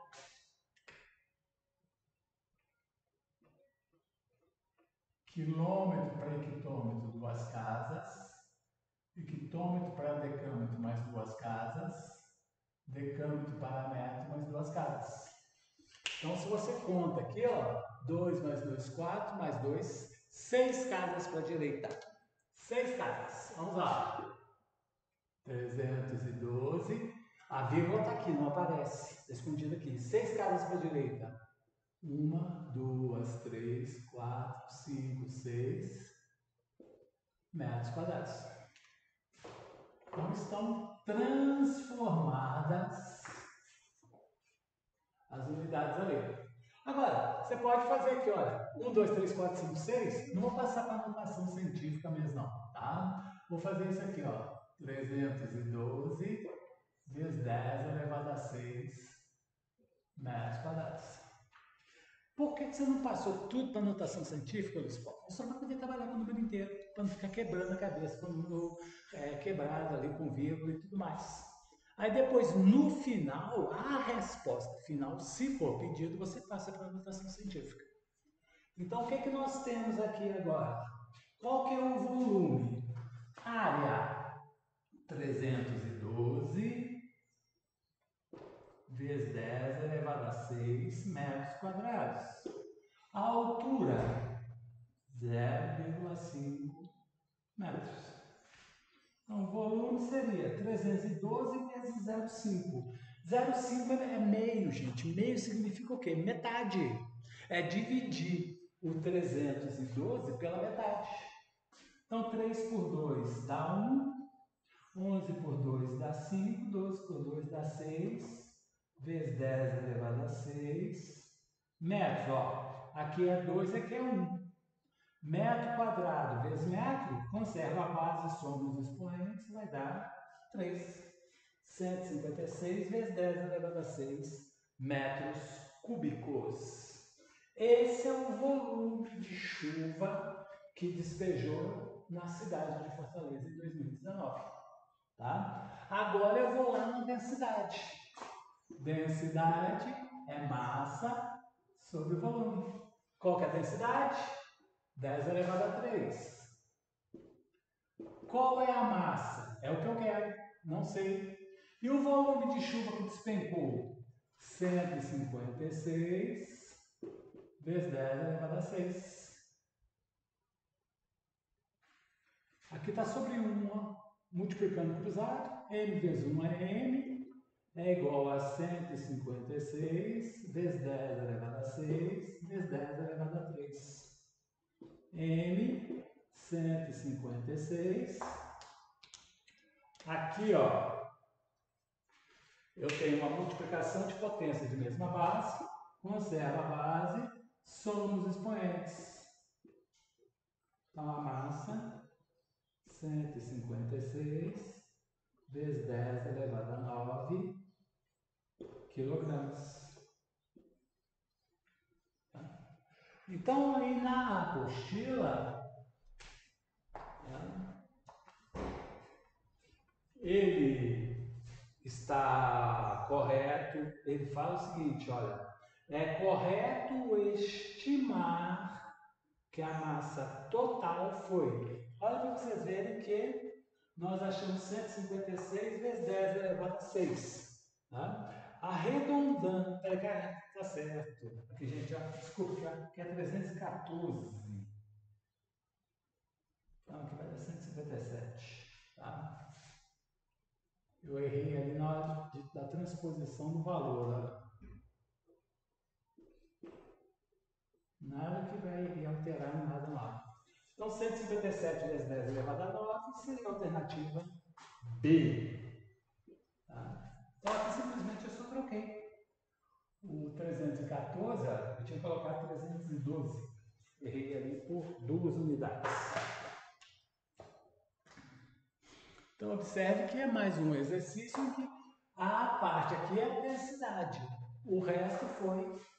Quilômetro para hectômetro, 2 casas. Hectômetro para decâmetro, mais 2 casas. Decâmetro para metro, mais 2 casas. Então, se você conta aqui, ó, 2 mais 2, 4, mais 2, 6 casas para a direita. 6 casas. Vamos lá. 312. A vírgula está aqui, não aparece. Está escondida aqui. 6 casas para a direita. 1, 2, 3, 4, 5, 6 metros quadrados. Então estão transformadas as unidades ali. Agora, você pode fazer aqui, olha, 1, 2, 3, 4, 5, 6. Não vou passar para a notação científica mesmo, não, tá? Vou fazer isso aqui, ó. 312 vezes 10 elevado a 6 metros quadrados. Por que você não passou tudo para notação científica, Luiz Paulo? É só para poder trabalhar com o número inteiro, para não ficar quebrando a cabeça com o número quebrado ali, com vírgula e tudo mais. Aí depois, no final, a resposta final, se for pedido, você passa para a notação científica. Então, o que nós temos aqui agora? Qual que é o volume? Área, 312 vezes 10 elevado a 6 metros quadrados. A altura, 0,5 metros. Então, o volume seria 312 vezes 0,5. 0,5 é meio, gente. Meio significa o quê? Metade. É dividir o 312 pela metade. Então, 3 por 2 dá 1. 11 por 2 dá 5. 12 por 2 dá 6. Vezes 10 elevado a 6. Metros, ó. Aqui é 2, aqui é 1. Metro quadrado vezes metro, conserva a base, soma os expoentes, vai dar 3. 156 vezes 10 elevado a 6 metros cúbicos. Esse é o volume de chuva que despejou na cidade de Fortaleza em 2019. Tá? Agora eu vou lá na densidade. Densidade é massa sobre volume. Qual que é a densidade? 10 elevado a 3. Qual é a massa? É o que eu quero. Não sei. E o volume de chuva que despencou? 156 vezes 10 elevado a 6. Aqui está sobre 1, ó. Multiplicando cruzado. M vezes 1 é M. É igual a 156 vezes 10 elevado a 6 vezes 10 elevado a 3. M, 156 Aqui, ó, eu tenho uma multiplicação de potência de mesma base, conservo a base, somo os expoentes. Então, a massa, 156 vezes 10 elevado a 9 quilogramas. Então, aí na apostila, ele está correto, ele fala o seguinte, olha, é correto estimar que a massa total foi. Olha para vocês verem que nós achamos 156 vezes 10 elevado a 6. Tá? Arredondando, tá certo. Aqui, gente, ó, desculpa, que é 314. Então, aqui vai dar 157. Tá? Eu errei ali na hora da transposição do valor. Ó. Nada que vai alterar nada lá. Então, 157 vezes 10 elevado a 9 seria a alternativa B. Tá? Então, aqui simplesmente eu só troquei. O 314, eu tinha colocado 312. Errei ali por 2 unidades. Então, observe que é mais um exercício em que a parte aqui é a densidade. O resto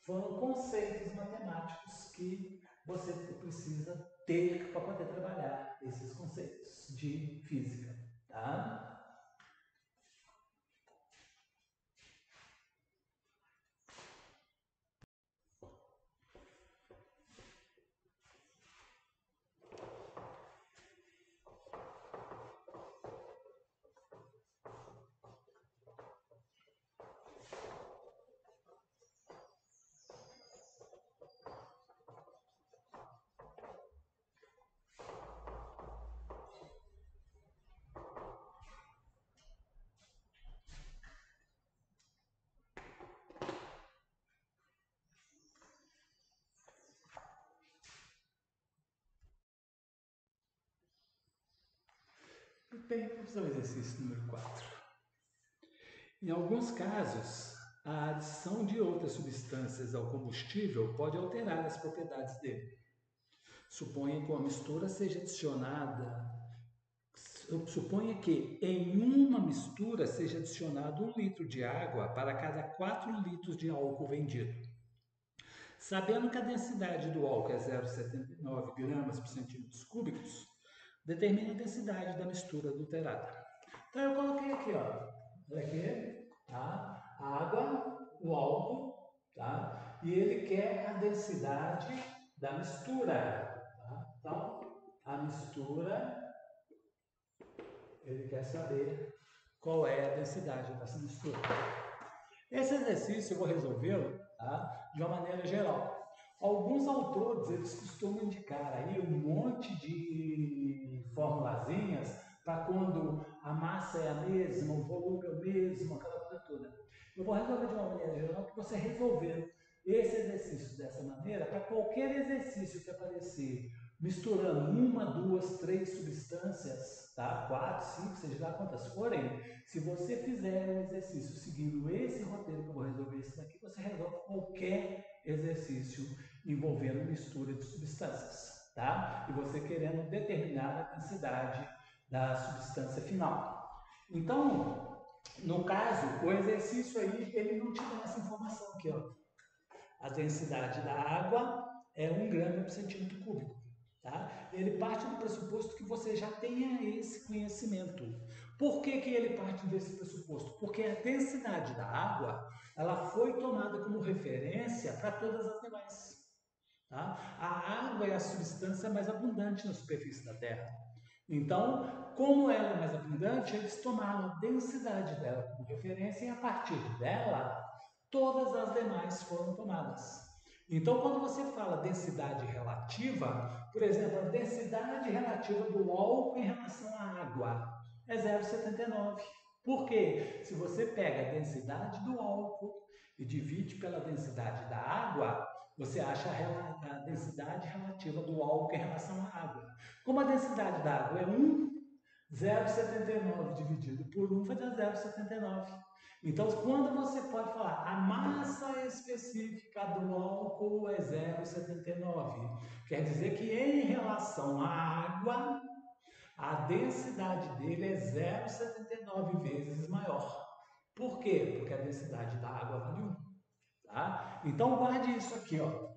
foram conceitos matemáticos que você precisa ter para poder trabalhar esses conceitos de física. Tá? Bem, vamos ao exercício número 4. Em alguns casos, a adição de outras substâncias ao combustível pode alterar as propriedades dele. Suponha que uma mistura seja adicionada. Suponha que em uma mistura seja adicionado 1 litro de água para cada 4 litros de álcool vendido. Sabendo que a densidade do álcool é 0,79 gramas por centímetros cúbicos, determine a densidade da mistura adulterada. Então eu coloquei aqui, ó, olha aqui, tá? Água, o álcool, tá? E ele quer a densidade da mistura, tá? Então, a mistura, ele quer saber qual é a densidade dessa mistura. Esse exercício eu vou resolvê-lo, tá? De uma maneira geral. Alguns autores, eles costumam indicar aí um monte de formulazinhas para quando a massa é a mesma, o volume é o mesmo, aquela coisa toda. Eu vou resolver de uma maneira geral que você resolver esse exercício dessa maneira, para qualquer exercício que aparecer misturando uma, duas, três substâncias, tá? 4, 5, seja lá quantas forem, se você fizer um exercício seguindo esse roteiro que eu vou resolver esse daqui, você resolve qualquer exercício envolvendo mistura de substâncias, tá? E você querendo determinar a densidade da substância final. Então, no caso, o exercício aí, ele não te dá essa informação aqui, ó. A densidade da água é 1 grama por centímetro cúbico. Tá? Ele parte do pressuposto que você já tenha esse conhecimento. Por que ele parte desse pressuposto? Porque a densidade da água ela foi tomada como referência para todas as demais. Tá? A água é a substância mais abundante na superfície da Terra. Então, como ela é mais abundante, eles tomaram a densidade dela como referência e a partir dela, todas as demais foram tomadas. Então, quando você fala densidade relativa, por exemplo, a densidade relativa do álcool em relação à água é 0,79. Por quê? Se você pega a densidade do álcool e divide pela densidade da água, você acha a densidade relativa do álcool em relação à água. Como a densidade da água é 1, 0,79 dividido por 1 vai dar 0,79. Então, quando você pode falar a massa específica do álcool é 0,79, quer dizer que em relação à água, a densidade dele é 0,79 vezes maior. Por quê? Porque a densidade da água vale 1. Tá? Então, guarde isso aqui, ó.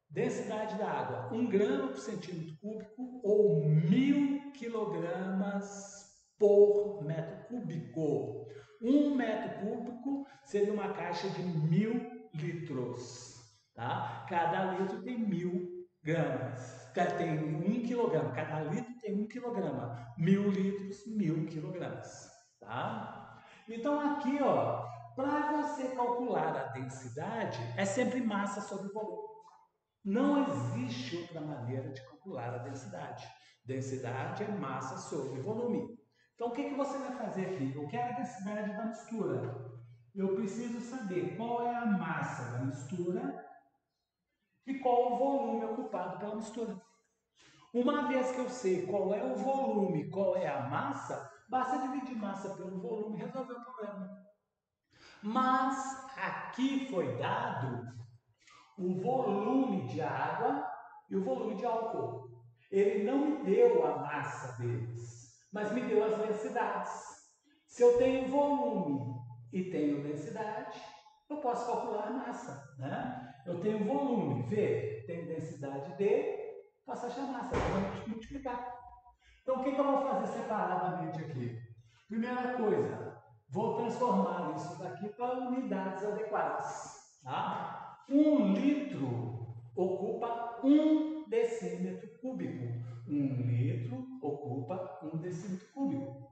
Densidade da água, 1 grama por centímetro cúbico ou 1.000 quilogramas por metro cúbico. 1 metro cúbico seria uma caixa de 1.000 litros. Tá? Cada litro tem 1.000 gramas. Tem 1 quilograma. Cada litro tem 1 quilograma. 1.000 litros, 1.000 quilogramas. Tá? Então aqui, ó, para você calcular a densidade, é sempre massa sobre volume. Não existe outra maneira de calcular a densidade. Densidade é massa sobre volume. Então, o que você vai fazer aqui? Eu quero a densidade da mistura. Eu preciso saber qual é a massa da mistura e qual o volume ocupado pela mistura. Uma vez que eu sei qual é o volume, qual é a massa, basta dividir massa pelo volume e resolver o problema. Mas aqui foi dado o volume de água e o volume de álcool. Ele não me deu a massa deles, mas me deu as densidades. Se eu tenho volume e tenho densidade, eu posso calcular a massa. Né? Eu tenho volume, V, tenho densidade D, posso achar a massa, vou multiplicar. Então, o que eu vou fazer separadamente aqui? Primeira coisa, vou transformar isso daqui para unidades adequadas. Tá? 1 litro ocupa 1 decímetro cúbico. 1 litro ocupa 1 decímetro cúbico.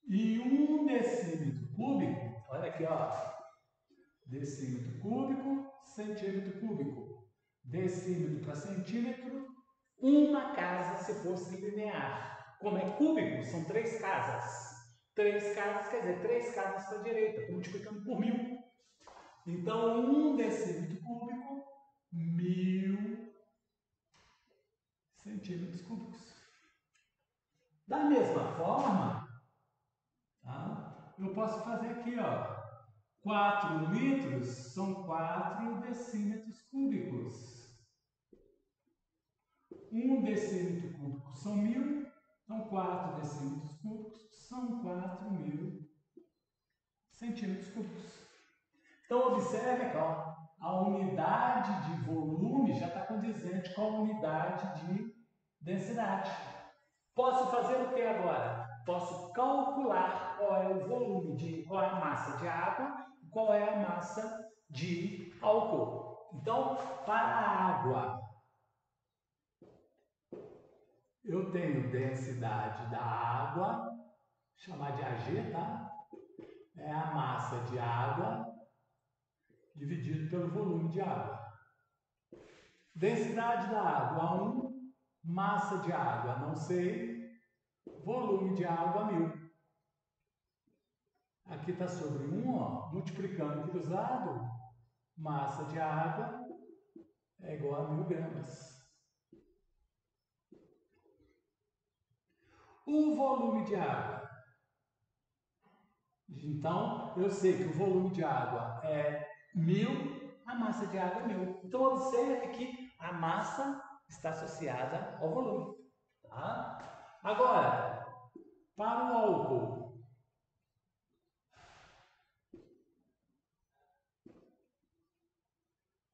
E 1 decímetro cúbico, olha aqui, ó, decímetro cúbico, centímetro cúbico. Decímetro para centímetro, uma casa se fosse linear. Como é cúbico, são 3 casas. 3 casas quer dizer 3 casas para a direita. Estou multiplicando por 1.000. Então, 1 decímetro cúbico, 1.000 centímetros cúbicos. Da mesma forma, tá? Eu posso fazer aqui, ó. 4 litros são 4 decímetros cúbicos. 1 decímetro cúbico são 1.000, então 4 decímetros cúbicos são 4.000 centímetros cúbicos. Então, observe aqui, ó, a unidade de volume já está condizente com a unidade de densidade. Posso fazer o que agora? Posso calcular qual é o volume, qual é a massa de água e qual é a massa de álcool. Então, para a água, eu tenho densidade da água, chamar de AG, tá? É a massa de água dividido pelo volume de água. Densidade da água 1, massa de água não sei, volume de água 1.000. Aqui está sobre 1, ó, multiplicando cruzado, massa de água é igual a 1.000 gramas. O volume de água. Então, eu sei que o volume de água é 1.000, a massa de água é 1.000. Então, observe que a massa está associada ao volume. Tá? Agora, para o álcool.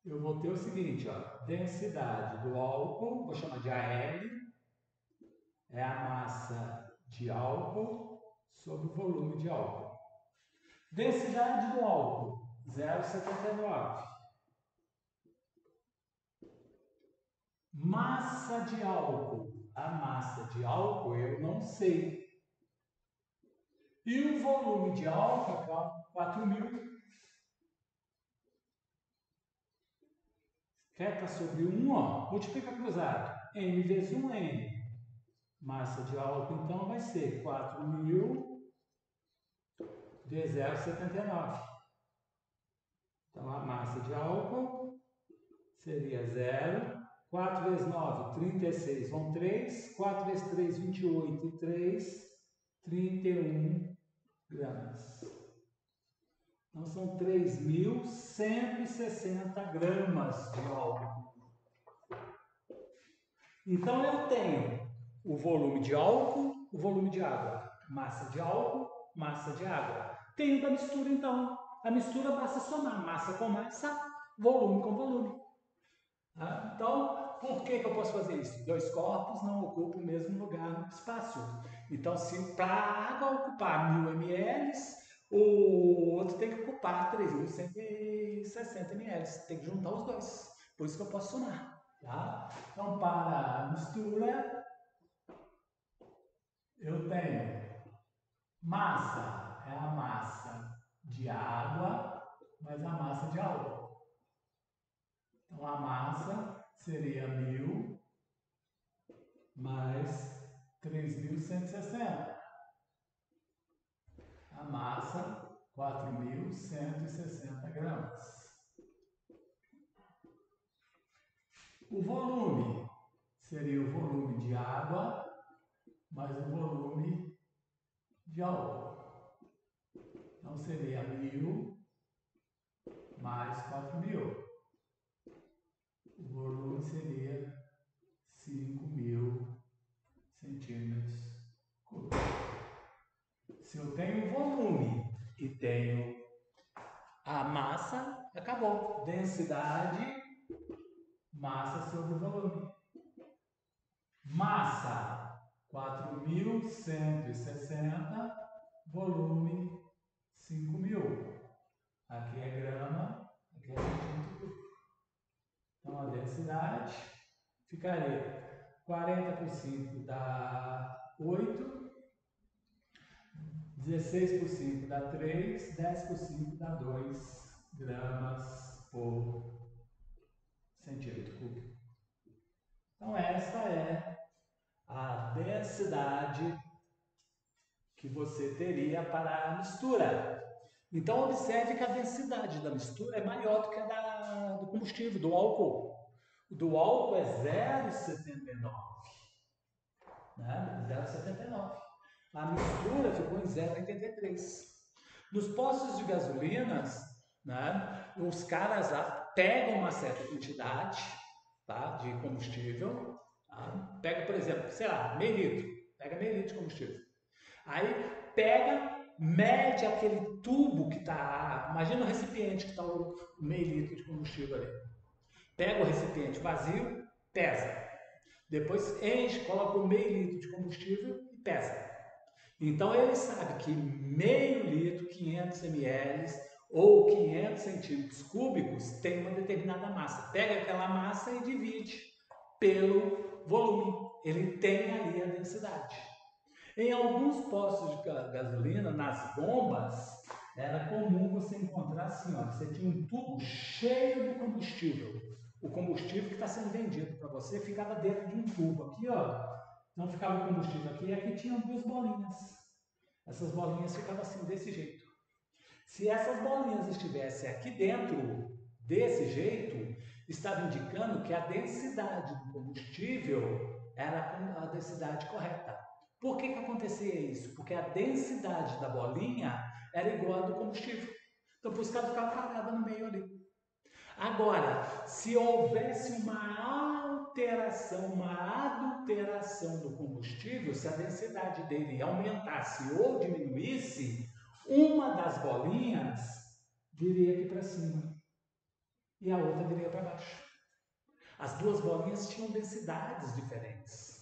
Eu vou ter o seguinte, ó, densidade do álcool, vou chamar de AL, é a massa de álcool sobre o volume de álcool. Densidade do álcool, 0,79. Massa de álcool. A massa de álcool eu não sei. E o volume de álcool é 4.000. Reta sobre 1, ó, multiplica cruzado. N vezes 1, N. Massa de álcool, então, vai ser 4.000 vezes 0,79. Então, a massa de álcool seria 0,4 4 vezes 9, 36, vão 3. 4 vezes 3, 28 e 3, 31 gramas. Então, são 3.160 gramas de álcool. Então, eu tenho o volume de álcool, o volume de água. Massa de álcool, massa de água. Tenho da mistura, então. A mistura basta somar massa com massa, volume com volume. Então, por que eu posso fazer isso? Dois corpos não ocupam o mesmo lugar no espaço. Então, se para a água ocupar 1.000 ml, o outro tem que ocupar 3.160 ml. Tem que juntar os dois. Por isso que eu posso somar. Tá? Então, para a mistura, eu tenho massa, é a massa de água, mais a massa de álcool. Então, a massa seria 1.000 mais 3.160. A massa, 4.160 gramas. O volume seria o volume de água mais o volume de álcool. Então, seria 1.000 mais 4.000. O volume seria 5.000 centímetros cúbicos. Se eu tenho volume e tenho a massa, acabou. Densidade, massa sobre volume. Massa, 4.160, volume, 5.000. Aqui é grama, aqui é centímetro cúbico. Então, a densidade ficaria 40% dá 8, 16 por 5 dá 3, 10 por 5 dá 2 gramas por centímetro cúbico. Então, essa é a densidade que você teria para a mistura. Então, observe que a densidade da mistura é maior do que a do combustível, do álcool. O do álcool é 0,79. Né? 0,79. A mistura ficou em 0,83. Nos postos de gasolinas, né, os caras lá pegam uma certa quantidade, tá, de combustível. Tá? Pega, por exemplo, sei lá, meio litro. Pega meio litro de combustível. Aí pega, mede aquele tubo que está. Imagina o recipiente que está o meio litro de combustível ali. Pega o recipiente vazio, pesa. Depois enche, coloca o meio litro de combustível e pesa. Então ele sabe que meio litro, 500 ml ou 500 centímetros cúbicos tem uma determinada massa. Pega aquela massa e divide pelo volume. Ele tem ali a densidade. Em alguns postos de gasolina, nas bombas, era comum você encontrar assim, ó, você tinha um tubo cheio de combustível. O combustível que está sendo vendido para você ficava dentro de um tubo aqui, ó. Não ficava o combustível aqui, e aqui tinham duas bolinhas. Essas bolinhas ficavam assim, desse jeito. Se essas bolinhas estivessem aqui dentro, desse jeito, estava indicando que a densidade do combustível era a densidade correta. Por que acontecia isso? Porque a densidade da bolinha era igual à do combustível. Então, por isso que ela ficava parada no meio ali. Agora, se houvesse uma alteração, uma adulteração do combustível, se a densidade dele aumentasse ou diminuísse, uma das bolinhas viria aqui para cima e a outra viria para baixo. As duas bolinhas tinham densidades diferentes.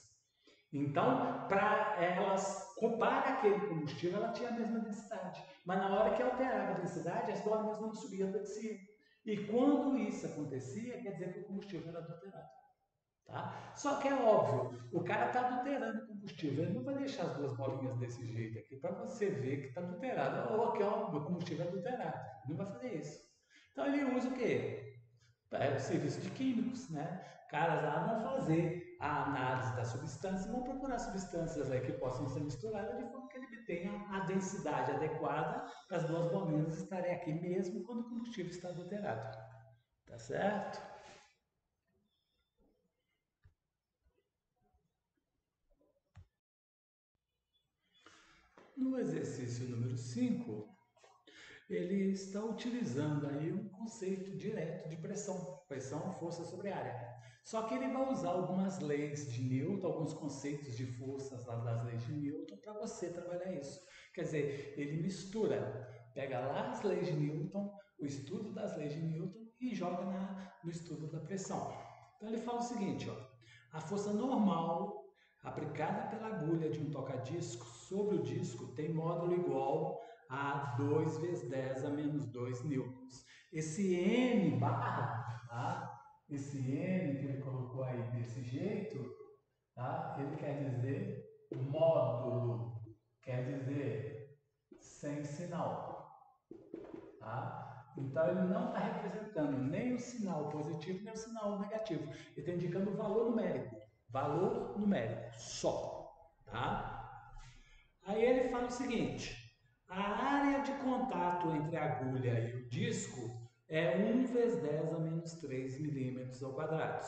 Então, para elas, para aquele combustível, ela tinha a mesma densidade. Mas na hora que alterava a densidade, as bolinhas não subiam ou desciam. E quando isso acontecia, quer dizer que o combustível era adulterado. Tá? Só que é óbvio, o cara está adulterando o combustível. Ele não vai deixar as duas bolinhas desse jeito aqui para você ver que está adulterado. Ou aqui, ó, o combustível é adulterado. Ele não vai fazer isso. Então ele usa o quê? O serviço de químicos, né? Caras lá vão fazer a análise da substância e vão procurar substâncias aí que possam ser misturadas de forma que ele tenha a densidade adequada para as duas bolinhas estarem aqui mesmo quando o combustível está adulterado. Tá certo? No exercício número 5, ele está utilizando aí um conceito direto de pressão. Pressão, força sobre área. Só que ele vai usar algumas leis de Newton, alguns conceitos de forças lá das leis de Newton para você trabalhar isso. Quer dizer, ele mistura, pega lá as leis de Newton, o estudo das leis de Newton e joga no estudo da pressão. Então ele fala o seguinte, ó, a força normal aplicada pela agulha de um toca-disco sobre o disco tem módulo igual a 2 vezes 10 a menos 2 newtons. Esse N barra, tá? Esse N que ele colocou aí desse jeito, tá? Ele quer dizer módulo, quer dizer sem sinal, tá? Então ele não está representando nem o sinal positivo nem o sinal negativo. Ele está indicando o valor numérico só, tá? Aí ele fala o seguinte: a área de contato entre a agulha e o disco é 1 vezes 10 a menos 3 milímetros ao quadrado.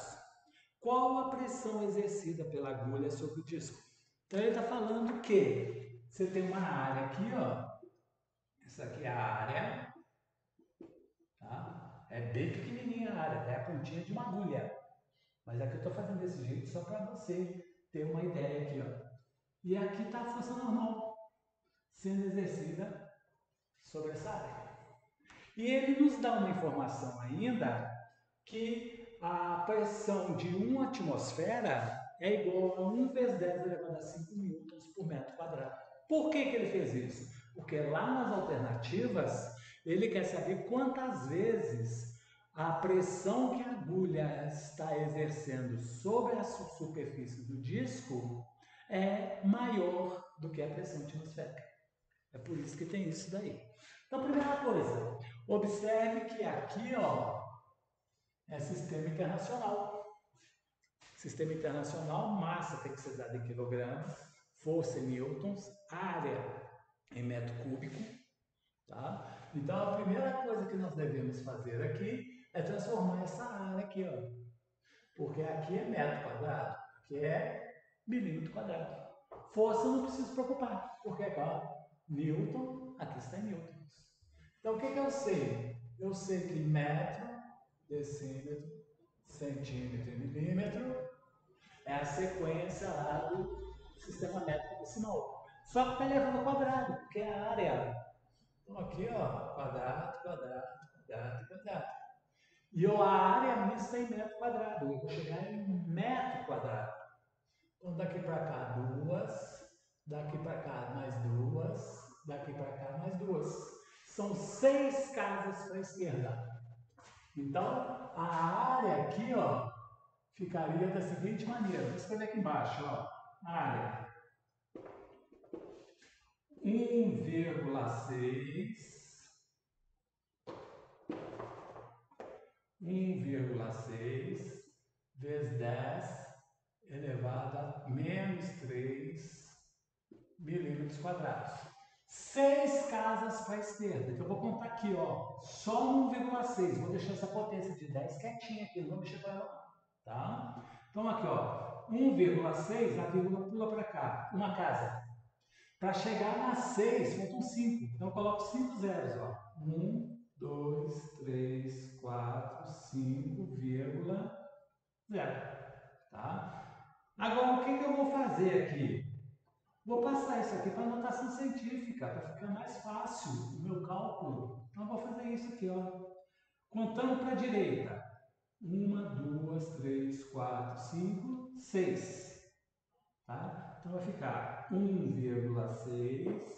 Qual a pressão exercida pela agulha sobre o disco? Então ele está falando que você tem uma área aqui, ó. Essa aqui é a área, tá? É bem pequenininha a área, é a pontinha de uma agulha. Mas aqui eu estou fazendo desse jeito só para você ter uma ideia aqui, ó. E aqui está a força normal sendo exercida sobre essa área. E ele nos dá uma informação ainda que a pressão de uma atmosfera é igual a 1 vezes 10 elevado a 5 newtons por metro quadrado. Por que ele fez isso? Porque lá nas alternativas ele quer saber quantas vezes a pressão que a agulha está exercendo sobre a superfície do disco é maior do que a pressão atmosférica. É por isso que tem isso daí. Então, primeira coisa, observe que aqui, ó, é sistema internacional. Sistema internacional, massa tem que ser dada em quilogramas, força em newtons, área em metro cúbico, tá? Então, a primeira coisa que nós devemos fazer aqui é transformar essa área aqui, ó. Porque aqui é metro quadrado, aqui é milímetro quadrado. Força não preciso preocupar, porque aqui, ó, newton, aqui está em newtons. Então, o que eu sei? Eu sei que metro, decímetro, centímetro e milímetro é a sequência lá do sistema métrico decimal. Só que está elevado ao quadrado, porque é a área. Então, aqui, ó, quadrado, quadrado, quadrado, quadrado. E a área minha está em metro quadrado. Eu vou chegar em metro quadrado. Então, daqui para cá, duas. Daqui para cá, mais duas. Daqui para cá, mais duas. São 6 casas para a esquerda. Então, a área aqui, ó, ficaria da seguinte maneira. Vou escrever aqui embaixo, ó. Área 1,6 vezes 10 elevado a menos 3 milímetros quadrados. 6 casas para a esquerda. Então, eu vou contar aqui, ó, só 1,6. Vou deixar essa potência de 10 quietinha aqui, não vou mexer com ela, tá? Então, aqui, ó, 1,6, a vírgula pula para cá, uma casa. Para chegar na 6, faltam 5. Então, eu coloco 5 zeros, ó. 1, 2, 3, 4, 5, vírgula, 0. Tá? Agora, o que eu vou fazer aqui? Vou passar isso aqui para notação científica, para ficar mais fácil o meu cálculo. Então, eu vou fazer isso aqui, ó. Contando para a direita. 1, 2, 3, 4, 5, 6. Tá? Então, vai ficar 1,6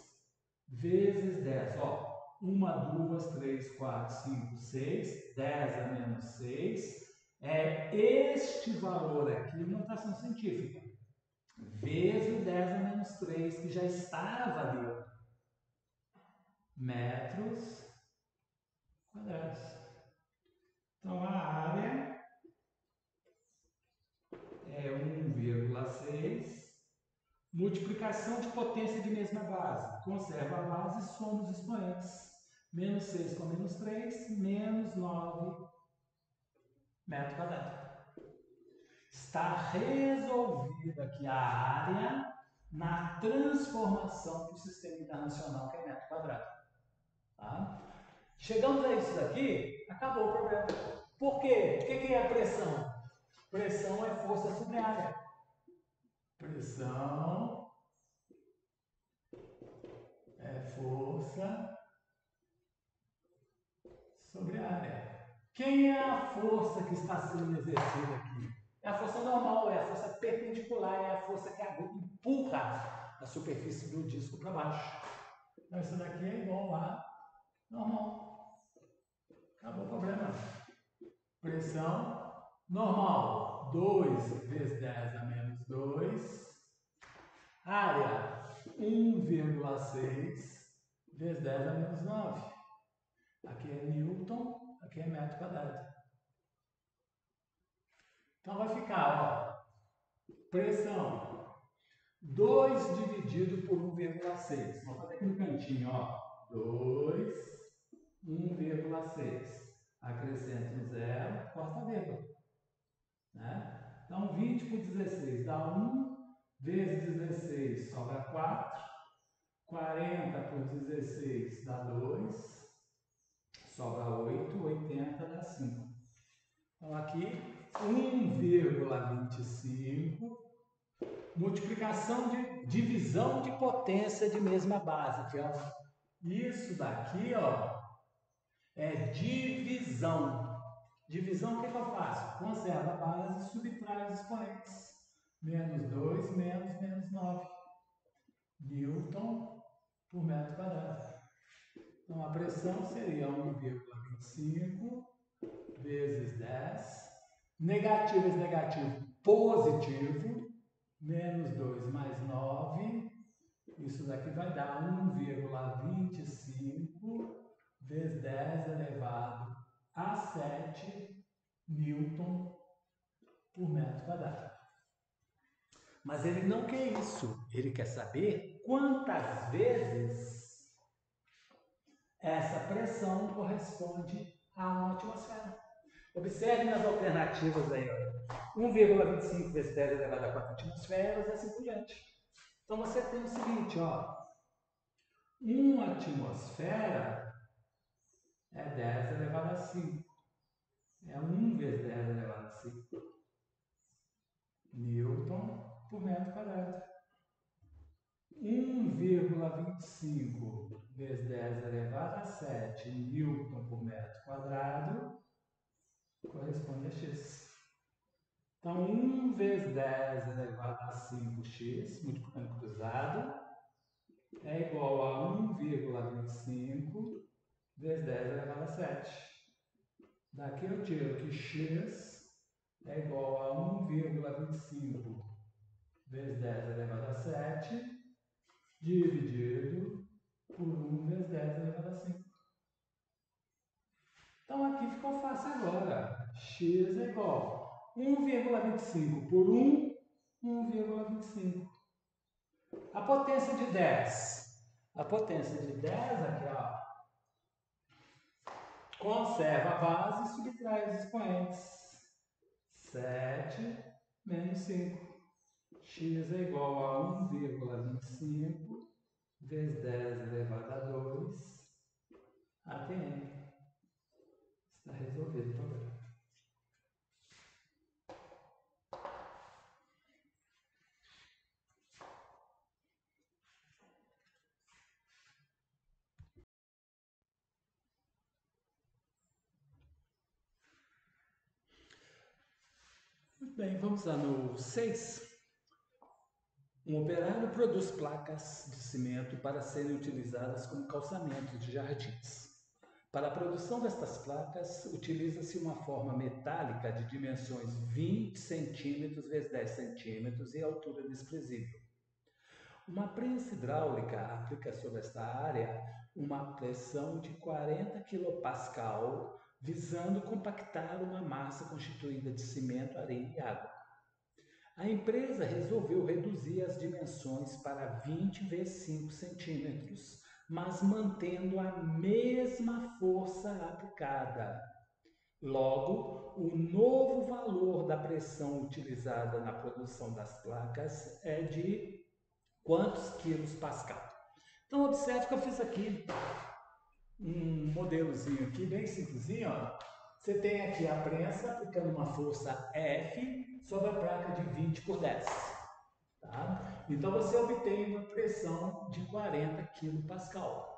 vezes 10. Ó, 1, 2, 3, 4, 5, 6. 10 a menos 6. É este valor aqui, notação científica. Vezes 10 a menos 3, que já estava ali, ó. Metros quadrados. Então, a área é 1,6. Multiplicação de potência de mesma base. Conserva a base e soma os expoentes. Menos 6 com menos 3, menos 9 metros quadrados. Está resolvida aqui a área na transformação para o sistema internacional, que é metro quadrado. Tá? Chegamos a isso daqui, acabou o problema. Por quê? O que é a pressão? Pressão é força sobre área. Pressão é força sobre área. Quem é a força que está sendo exercida aqui? É a força normal, é a força perpendicular, é a força que empurra a superfície do disco para baixo. Então, isso daqui é igual a normal. Acabou o problema. Pressão normal, 2 vezes 10 a menos 2. Área, 1,6 vezes 10 a menos 9. Aqui é Newton, aqui é metro quadrado. Então vai ficar, ó, pressão 2 dividido por 1,6. Vamos fazer aqui no cantinho, ó. 2, 1,6. Acrescenta um zero, corta a vírgula. Né? Então 20 por 16 dá 1, vezes 16 sobra 4. 40 por 16 dá 2. Sobra 8, 80 dá 5. Então aqui 1,25. Multiplicação de divisão de potência de mesma base. Aqui, ó. Isso daqui, ó, é divisão. Divisão, o que eu faço? Conserva a base e subtrai os expoentes. Menos 2, menos 9. Newton por metro quadrado. Então, a pressão seria 1,25 vezes 10. Negativo vezes negativo, positivo. Menos 2 mais 9. Isso daqui vai dar 1,25 vezes 10 elevado a 7 Newton por metro quadrado. Mas ele não quer isso. Ele quer saber quantas vezes essa pressão corresponde a uma atmosfera. Observe nas alternativas aí, 1,25 vezes 10 elevado a 4 atmosferas e assim por diante. Então você tem o seguinte, ó, uma atmosfera é 10 elevado a 5. É 1 vezes 10 elevado a 5. Newton por metro quadrado. 1,25 vezes 10 elevado a 7 Newton por metro quadrado corresponde a x. Então, 1 vezes 10 elevado a 5x, multiplicando cruzado, é igual a 1,25 vezes 10 elevado a 7. Daqui eu tiro que x é igual a 1,25 vezes 10 elevado a 7 dividido por 1 vezes 10 elevado a 5. Então aqui ficou fácil agora. X é igual a 1,25 por 1, 1,25. A potência de 10. A potência de 10 aqui, ó, conserva a base e subtrai os expoentes. 7 menos 5. X é igual a 1,25 vezes 10 elevado a 2 ATM. Está resolvido o problema. Muito bem, vamos lá no 6. Um operário produz placas de cimento para serem utilizadas como calçamento de jardins. Para a produção destas placas, utiliza-se uma forma metálica de dimensões 20 centímetros × 10 centímetros e altura desprezível. Uma prensa hidráulica aplica sobre esta área uma pressão de 40 kPa, visando compactar uma massa constituída de cimento, areia e água. A empresa resolveu reduzir as dimensões para 20 vezes 5 centímetros, mas mantendo a mesma força aplicada. Logo, o novo valor da pressão utilizada na produção das placas é de quantos quilos pascal. Então observe que eu fiz aqui um modelozinho aqui bem simplesinho, ó. Você tem aqui a prensa aplicando uma força F sobre a placa de 20 por 10. Tá? Então você obtém uma pressão de 40 kPa.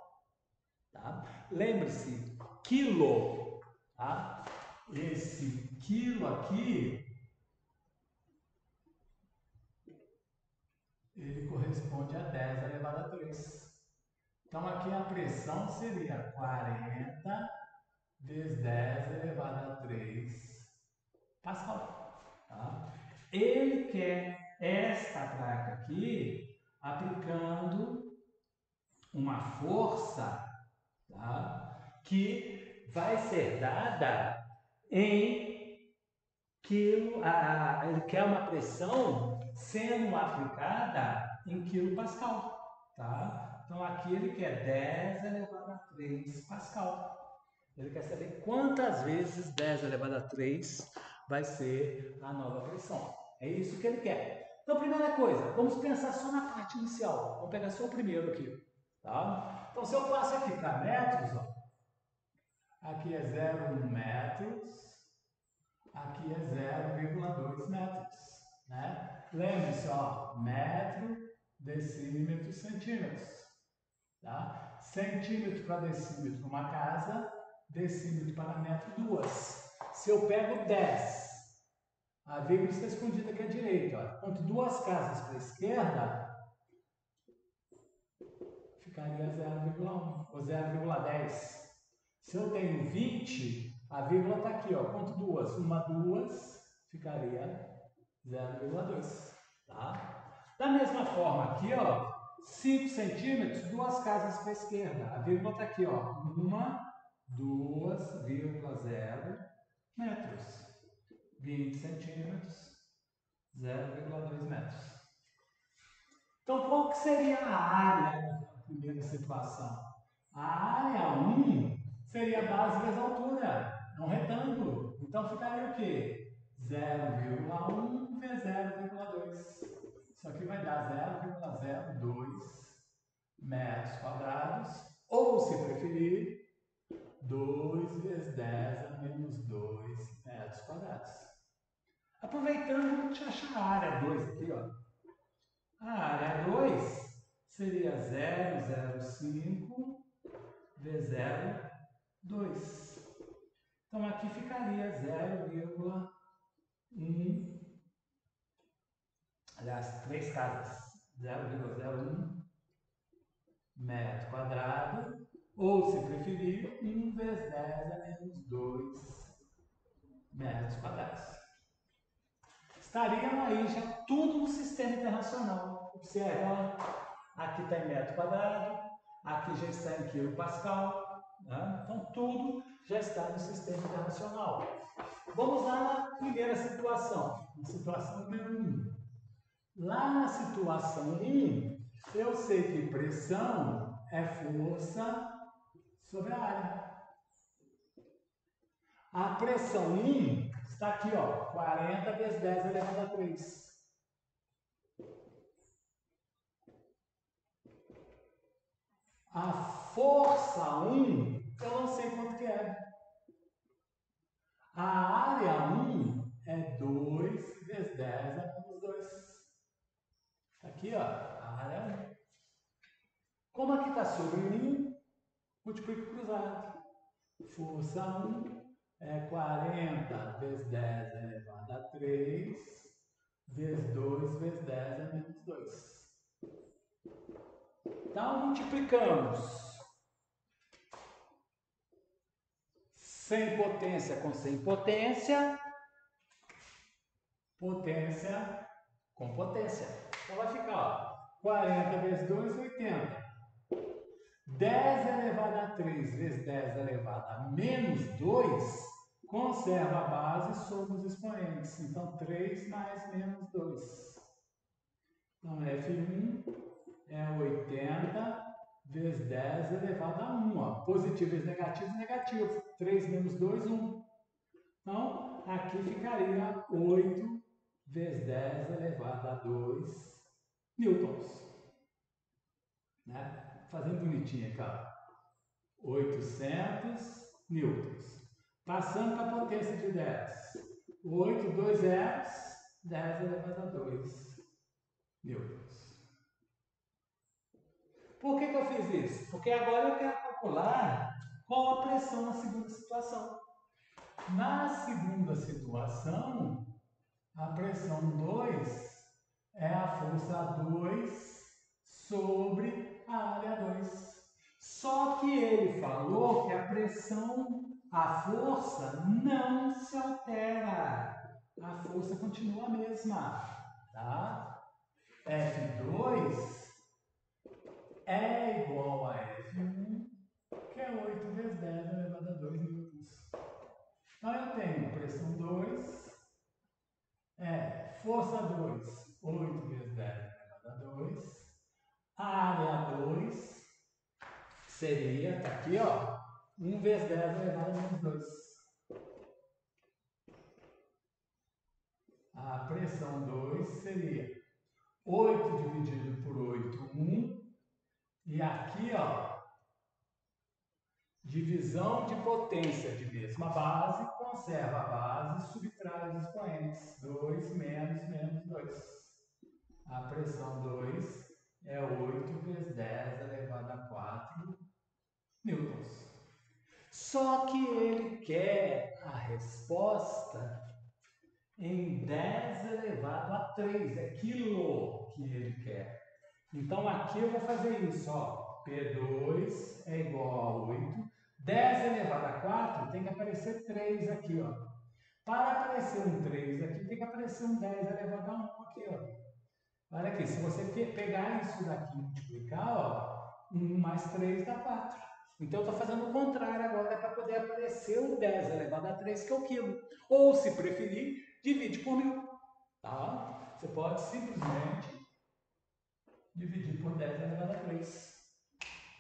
Tá? Lembre-se, quilo, tá? Esse quilo aqui, ele corresponde a 10 elevado a 3. Então aqui a pressão seria 40 vezes 10 elevado a 3 Pascal. Tá? Ele quer esta placa aqui aplicando uma força, tá, que vai ser dada em quilo. Ele quer uma pressão sendo aplicada em quilopascal. Tá? Então aqui ele quer 10 elevado a 3 Pascal. Ele quer saber quantas vezes 10 elevado a 3 vai ser a nova pressão. É isso que ele quer. Então, primeira coisa, vamos pensar só na parte inicial. Vamos pegar só o primeiro aqui. Tá? Então, se eu passo aqui para metros, ó, aqui é 0,1 metros, aqui é 0,2 metros. Né? Lembre-se, ó, metro, decímetro, centímetros. Tá? Centímetro para decímetro, uma casa, decímetro para metro, 2. Se eu pego 10, a vírgula está escondida aqui à direita. Ó. Quanto 2 casas para a esquerda, ficaria 0,1 ou 0,10. Se eu tenho 20, a vírgula está aqui. Ó. Quanto 2? 2, ficaria 0,2. Tá? Da mesma forma aqui, ó, 5 centímetros, 2 casas para a esquerda. A vírgula está aqui, ó. 2,0 metros. 20 centímetros, 0,2 metros. Então, qual que seria a área na primeira situação? A área 1 seria a base vezes a altura. É um retângulo. Então, ficaria o quê? 0,1 vezes 0,2. Isso aqui vai dar 0,02 metros quadrados, ou, se preferir, 2 vezes 10 a menos 2 metros quadrados. Aproveitando, vamos achar a área 2 aqui, ó. A área 2 seria 0,05 vezes 0,2. Então, aqui ficaria 0,1, aliás, 3 casas, 0,01 metro quadrado, ou, se preferir, 1 vezes 10 a menos 2 metros quadrados. Estariam aí já tudo no sistema internacional. Observe, ó, aqui está em metro quadrado, aqui já está em quilopascal, né? Então tudo já está no sistema internacional. Vamos lá na primeira situação, na situação número 1. Lá na situação 1, eu sei que pressão é força sobre a área. A pressão 1 está aqui, ó, 40 vezes 10 elevado a 3. A força 1, eu não sei quanto que é. A área 1 é 2 vezes 10 a menos 2. Está aqui, ó, a área 1. Como aqui está sobre 1, multiplico cruzado. Força 1 é 40 vezes 10 elevado a 3, vezes 2 vezes 10 a menos 2. Então, multiplicamos 100 potência com 100 potência, potência com potência. Então, vai ficar, ó, 40 vezes 2, 80. 10 elevado a 3 vezes 10 elevado a menos 2 conserva a base sobre os expoentes. Então, 3 mais menos 2. Então, F1 é 80 vezes 10 elevado a 1. Ó. Positivo vezes negativo, negativo. 3 menos 2, 1. Então, aqui ficaria 8 vezes 10 elevado a 2 newtons. né? Fazendo bonitinho aqui, ó. 800 newtons. Passando para a potência de 10. 8, 2 zeros, 10 elevado a 2 newtons. Por que eu fiz isso? Porque agora eu quero calcular qual a pressão na segunda situação. Na segunda situação, a pressão 2 é a força 2 sobre a área 2. Só que ele falou que a pressão, a força não se altera. A força continua a mesma, tá? F2 é igual a F1, que é 8 vezes 10 elevado a 2 newtons. Então eu tenho pressão 2, força 2, 8 vezes 10 elevado a 2, área 2 seria, tá aqui, ó, 1 vezes 10 elevado a menos 2. A pressão 2 seria 8 dividido por 8, 1. E aqui, ó, divisão de potência de mesma base, conserva a base e subtrai os expoentes. 2 menos 2. A pressão 2 é 8 vezes 10 elevado a 4 newtons. Só que ele quer a resposta em 10 elevado a 3. É quilo que ele quer. Então aqui eu vou fazer isso, ó. P2 é igual a 8. 10 elevado a 4 tem que aparecer 3 aqui, ó. Para aparecer um 3 aqui, tem que aparecer um 10 elevado a 1 aqui, ó. Olha aqui, se você pegar isso daqui e multiplicar, ó, 1 mais 3 dá 4. Então, eu estou fazendo o contrário agora para poder aparecer o 10 elevado a 3, que é o quilo. Ou, se preferir, divide por 1000. Tá? Você pode simplesmente dividir por 10 elevado a 3.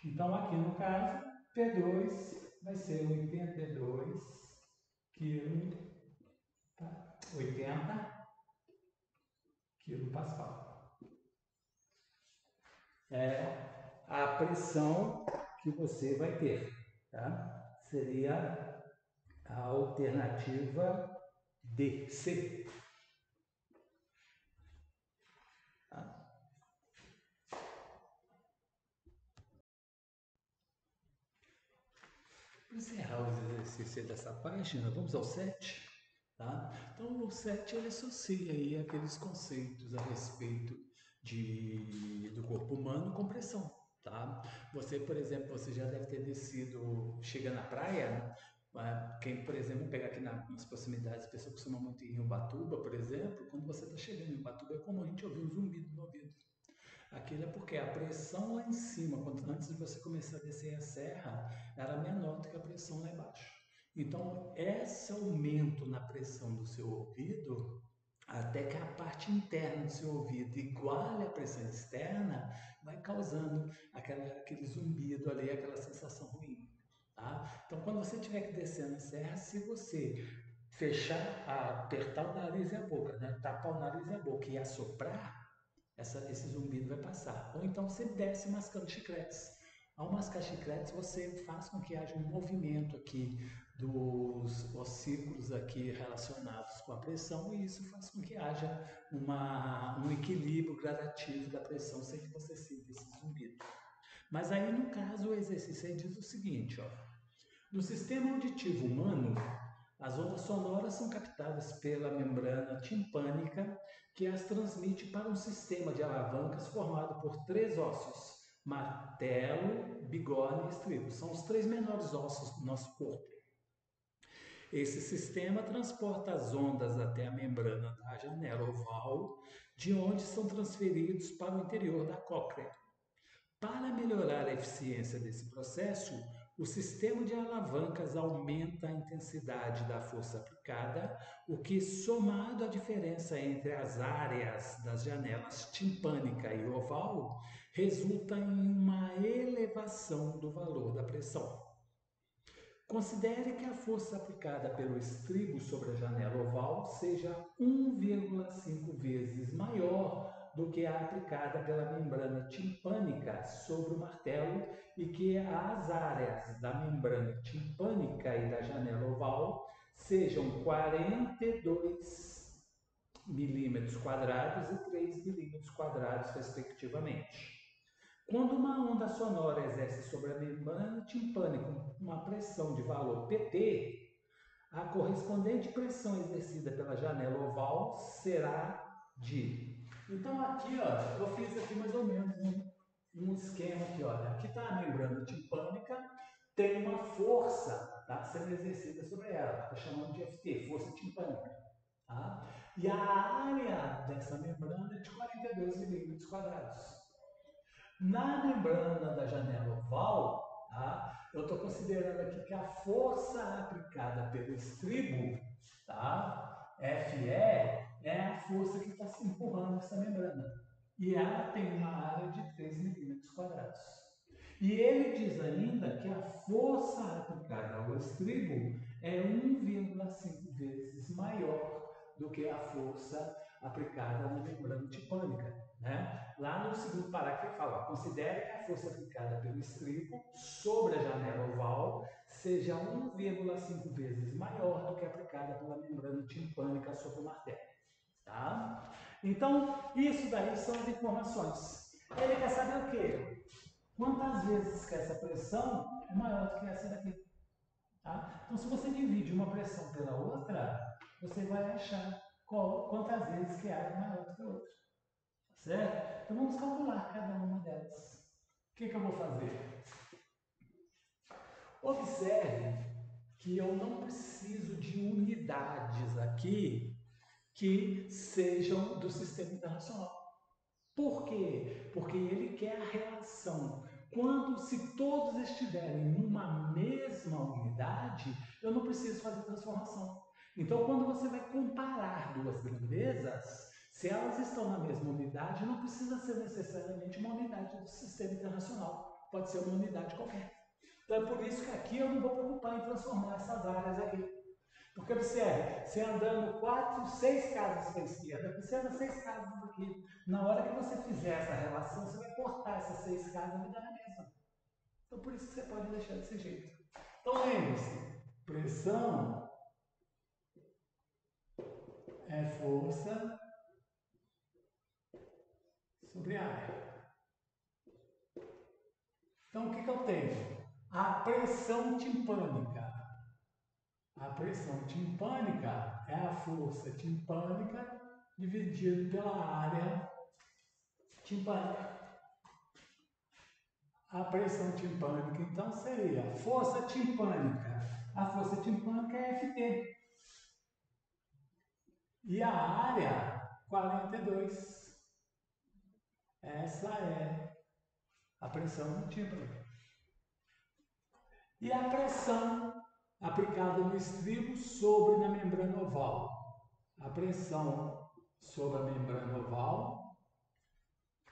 Então, aqui no caso, P2 vai ser 82 kg, tá? 80 kPa. É a pressão que você vai ter, tá? Seria a alternativa DC. Tá? Para encerrar os exercícios dessa página, vamos ao 7. Tá? Então, o 7 ele associa aí aqueles conceitos a respeito do corpo humano com pressão. Tá? Você, por exemplo, você já deve ter descido, chega na praia, né? Quem, por exemplo, pegar aqui nas proximidades, a pessoa costuma muito ir em Ubatuba, por exemplo, quando você está chegando em Ubatuba, é comum a gente ouvir um zumbido no ouvido. Aquilo é porque a pressão lá em cima, antes de você começar a descer a serra, era menor do que a pressão lá embaixo. Então, esse aumento na pressão do seu ouvido, até que a parte interna do seu ouvido iguale a pressão externa, vai causando aquele zumbido ali, aquela sensação ruim. Tá? Então, quando você tiver que descer na serra, se você fechar, apertar o nariz e a boca, né? Tapar o nariz e a boca e assoprar, esse zumbido vai passar. Ou então você desce mascando chicletes. Ao mascar chicletes, você faz com que haja um movimento aqui dos ossículos aqui relacionados com a pressão e isso faz com que haja um equilíbrio gradativo da pressão sem que você sinta esse zumbido. Mas aí, no caso, o exercício aí diz o seguinte, ó. No sistema auditivo humano, as ondas sonoras são captadas pela membrana timpânica, que as transmite para um sistema de alavancas formado por 3 ossos: martelo, bigorna e estribo. São os 3 menores ossos do nosso corpo. Esse sistema transporta as ondas até a membrana da janela oval, de onde são transferidos para o interior da cóclea. Para melhorar a eficiência desse processo, o sistema de alavancas aumenta a intensidade da força aplicada, o que, somado à diferença entre as áreas das janelas timpânica e oval, resulta em uma elevação do valor da pressão. Considere que a força aplicada pelo estribo sobre a janela oval seja 1,5 vezes maior do que a aplicada pela membrana timpânica sobre o martelo e que as áreas da membrana timpânica e da janela oval sejam 42 milímetros quadrados e 3 milímetros quadrados, respectivamente. Quando uma onda sonora exerce sobre a membrana timpânica uma pressão de valor PT, a correspondente pressão exercida pela janela oval será de... Então aqui, ó, eu fiz aqui mais ou menos um esquema aqui, olha. Aqui está a membrana timpânica, tem uma força, tá, sendo exercida sobre ela, está chamando de FT, força timpânica. Tá? E a área dessa membrana é de 42 milímetros quadrados. Na membrana da janela oval, tá, eu estou considerando aqui que a força aplicada pelo estribo, tá, FE, é a força que está se empurrando essa membrana. E ela tem uma área de 3 milímetros quadrados. E ele diz ainda que a força aplicada ao estribo é 1,5 vezes maior do que a força aplicada na membrana timpânica. Né? Lá no segundo parágrafo ele fala, considere que a força aplicada pelo estribo sobre a janela oval seja 1,5 vezes maior do que a aplicada pela membrana timpânica sobre o martelo. Tá? Então, isso daí são as informações. Ele quer saber o quê? Quantas vezes que essa pressão é maior do que essa daqui. Tá? Então, se você divide uma pressão pela outra, você vai achar quantas vezes que a é maior do que a outra. Certo? Então, vamos calcular cada uma delas. O que eu vou fazer? Observe que eu não preciso de unidades aqui que sejam do sistema internacional. Por quê? Porque ele quer a relação. Se todos estiverem numa mesma unidade, eu não preciso fazer transformação. Então, quando você vai comparar duas grandezas, se elas estão na mesma unidade, não precisa ser necessariamente uma unidade do sistema internacional. Pode ser uma unidade qualquer. Então, é por isso que aqui eu não vou preocupar em transformar essas áreas aqui. Porque observe, você andando 6 casas para a esquerda, você anda 6 casas aqui. Na hora que você fizer essa relação, você vai cortar essas 6 casas e vai dar na mesma. Então por isso que você pode deixar desse jeito. Então lembre-se, pressão é força sobre área. Então o que eu tenho? A pressão timpânica. A pressão timpânica é a força timpânica dividido pela área timpânica. A pressão timpânica, então, seria a força timpânica. A força timpânica é FT. E a área, 42. Essa é a pressão do tímpano. E a pressão aplicada no estribo sobre na membrana oval. A pressão sobre a membrana oval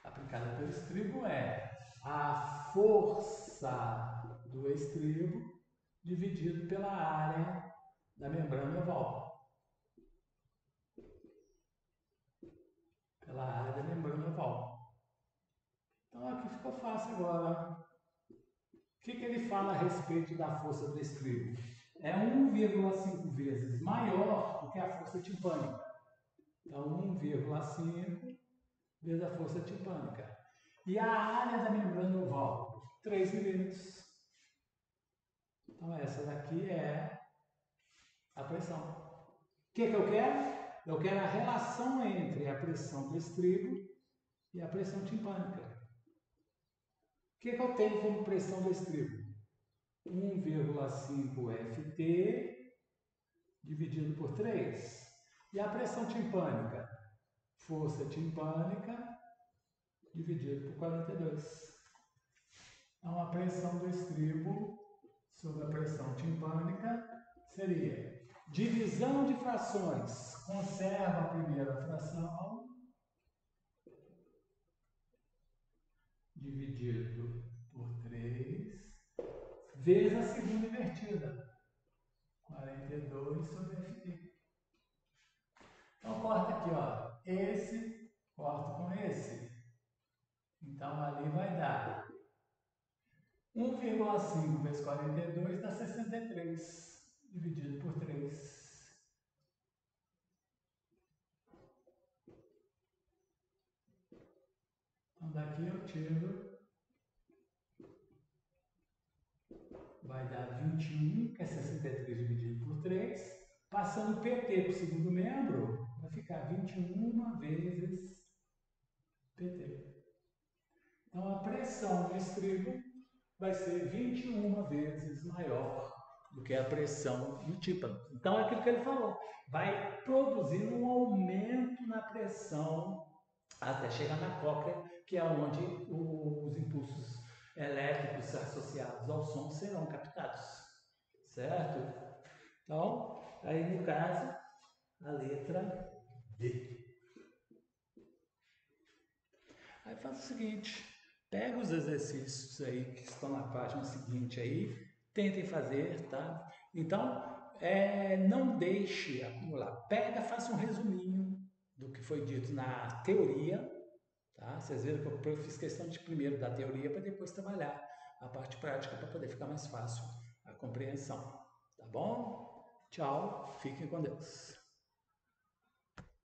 aplicada pelo estribo é a força do estribo dividido pela área da membrana oval. Pela área da membrana oval. Então aqui ficou fácil agora. O que ele fala a respeito da força do estribo? É 1,5 vezes maior do que a força timpânica. Então 1,5 vezes a força timpânica. E a área da membrana oval? 3 milímetros. Então essa daqui é a pressão. O que eu quero? Eu quero a relação entre a pressão do estribo e a pressão timpânica. O que eu tenho como pressão do estribo? 1,5 FT dividido por 3. E a pressão timpânica? Força timpânica dividido por 42. Então, a pressão do estribo sobre a pressão timpânica seria divisão de frações. Conserva a primeira fração dividido por 3 vezes a segunda invertida. 42 sobre FT. Então, corta aqui, ó. Esse corta com esse. Então, ali vai dar 1,5 vezes 42 dá 63, dividido por 3. Então, daqui eu tiro, vai dar 21, que é 63 dividido por 3. Passando PT para o segundo membro, vai ficar 21 vezes PT. Então, a pressão no estribo vai ser 21 vezes maior do que a pressão no tímpano. Então, é aquilo que ele falou. Vai produzindo um aumento na pressão até chegar na cóclea, que é onde os impulsos elétricos associados ao som serão captados. Certo? Então, aí no caso, a letra D. Aí faz o seguinte, pega os exercícios aí que estão na página seguinte aí, tentem fazer, tá? Então, não deixe acumular. Pega, faça um resuminho do que foi dito na teoria, tá? Vocês viram que eu fiz questão de primeiro da teoria para depois trabalhar a parte prática para poder ficar mais fácil a compreensão, tá bom? Tchau, fiquem com Deus.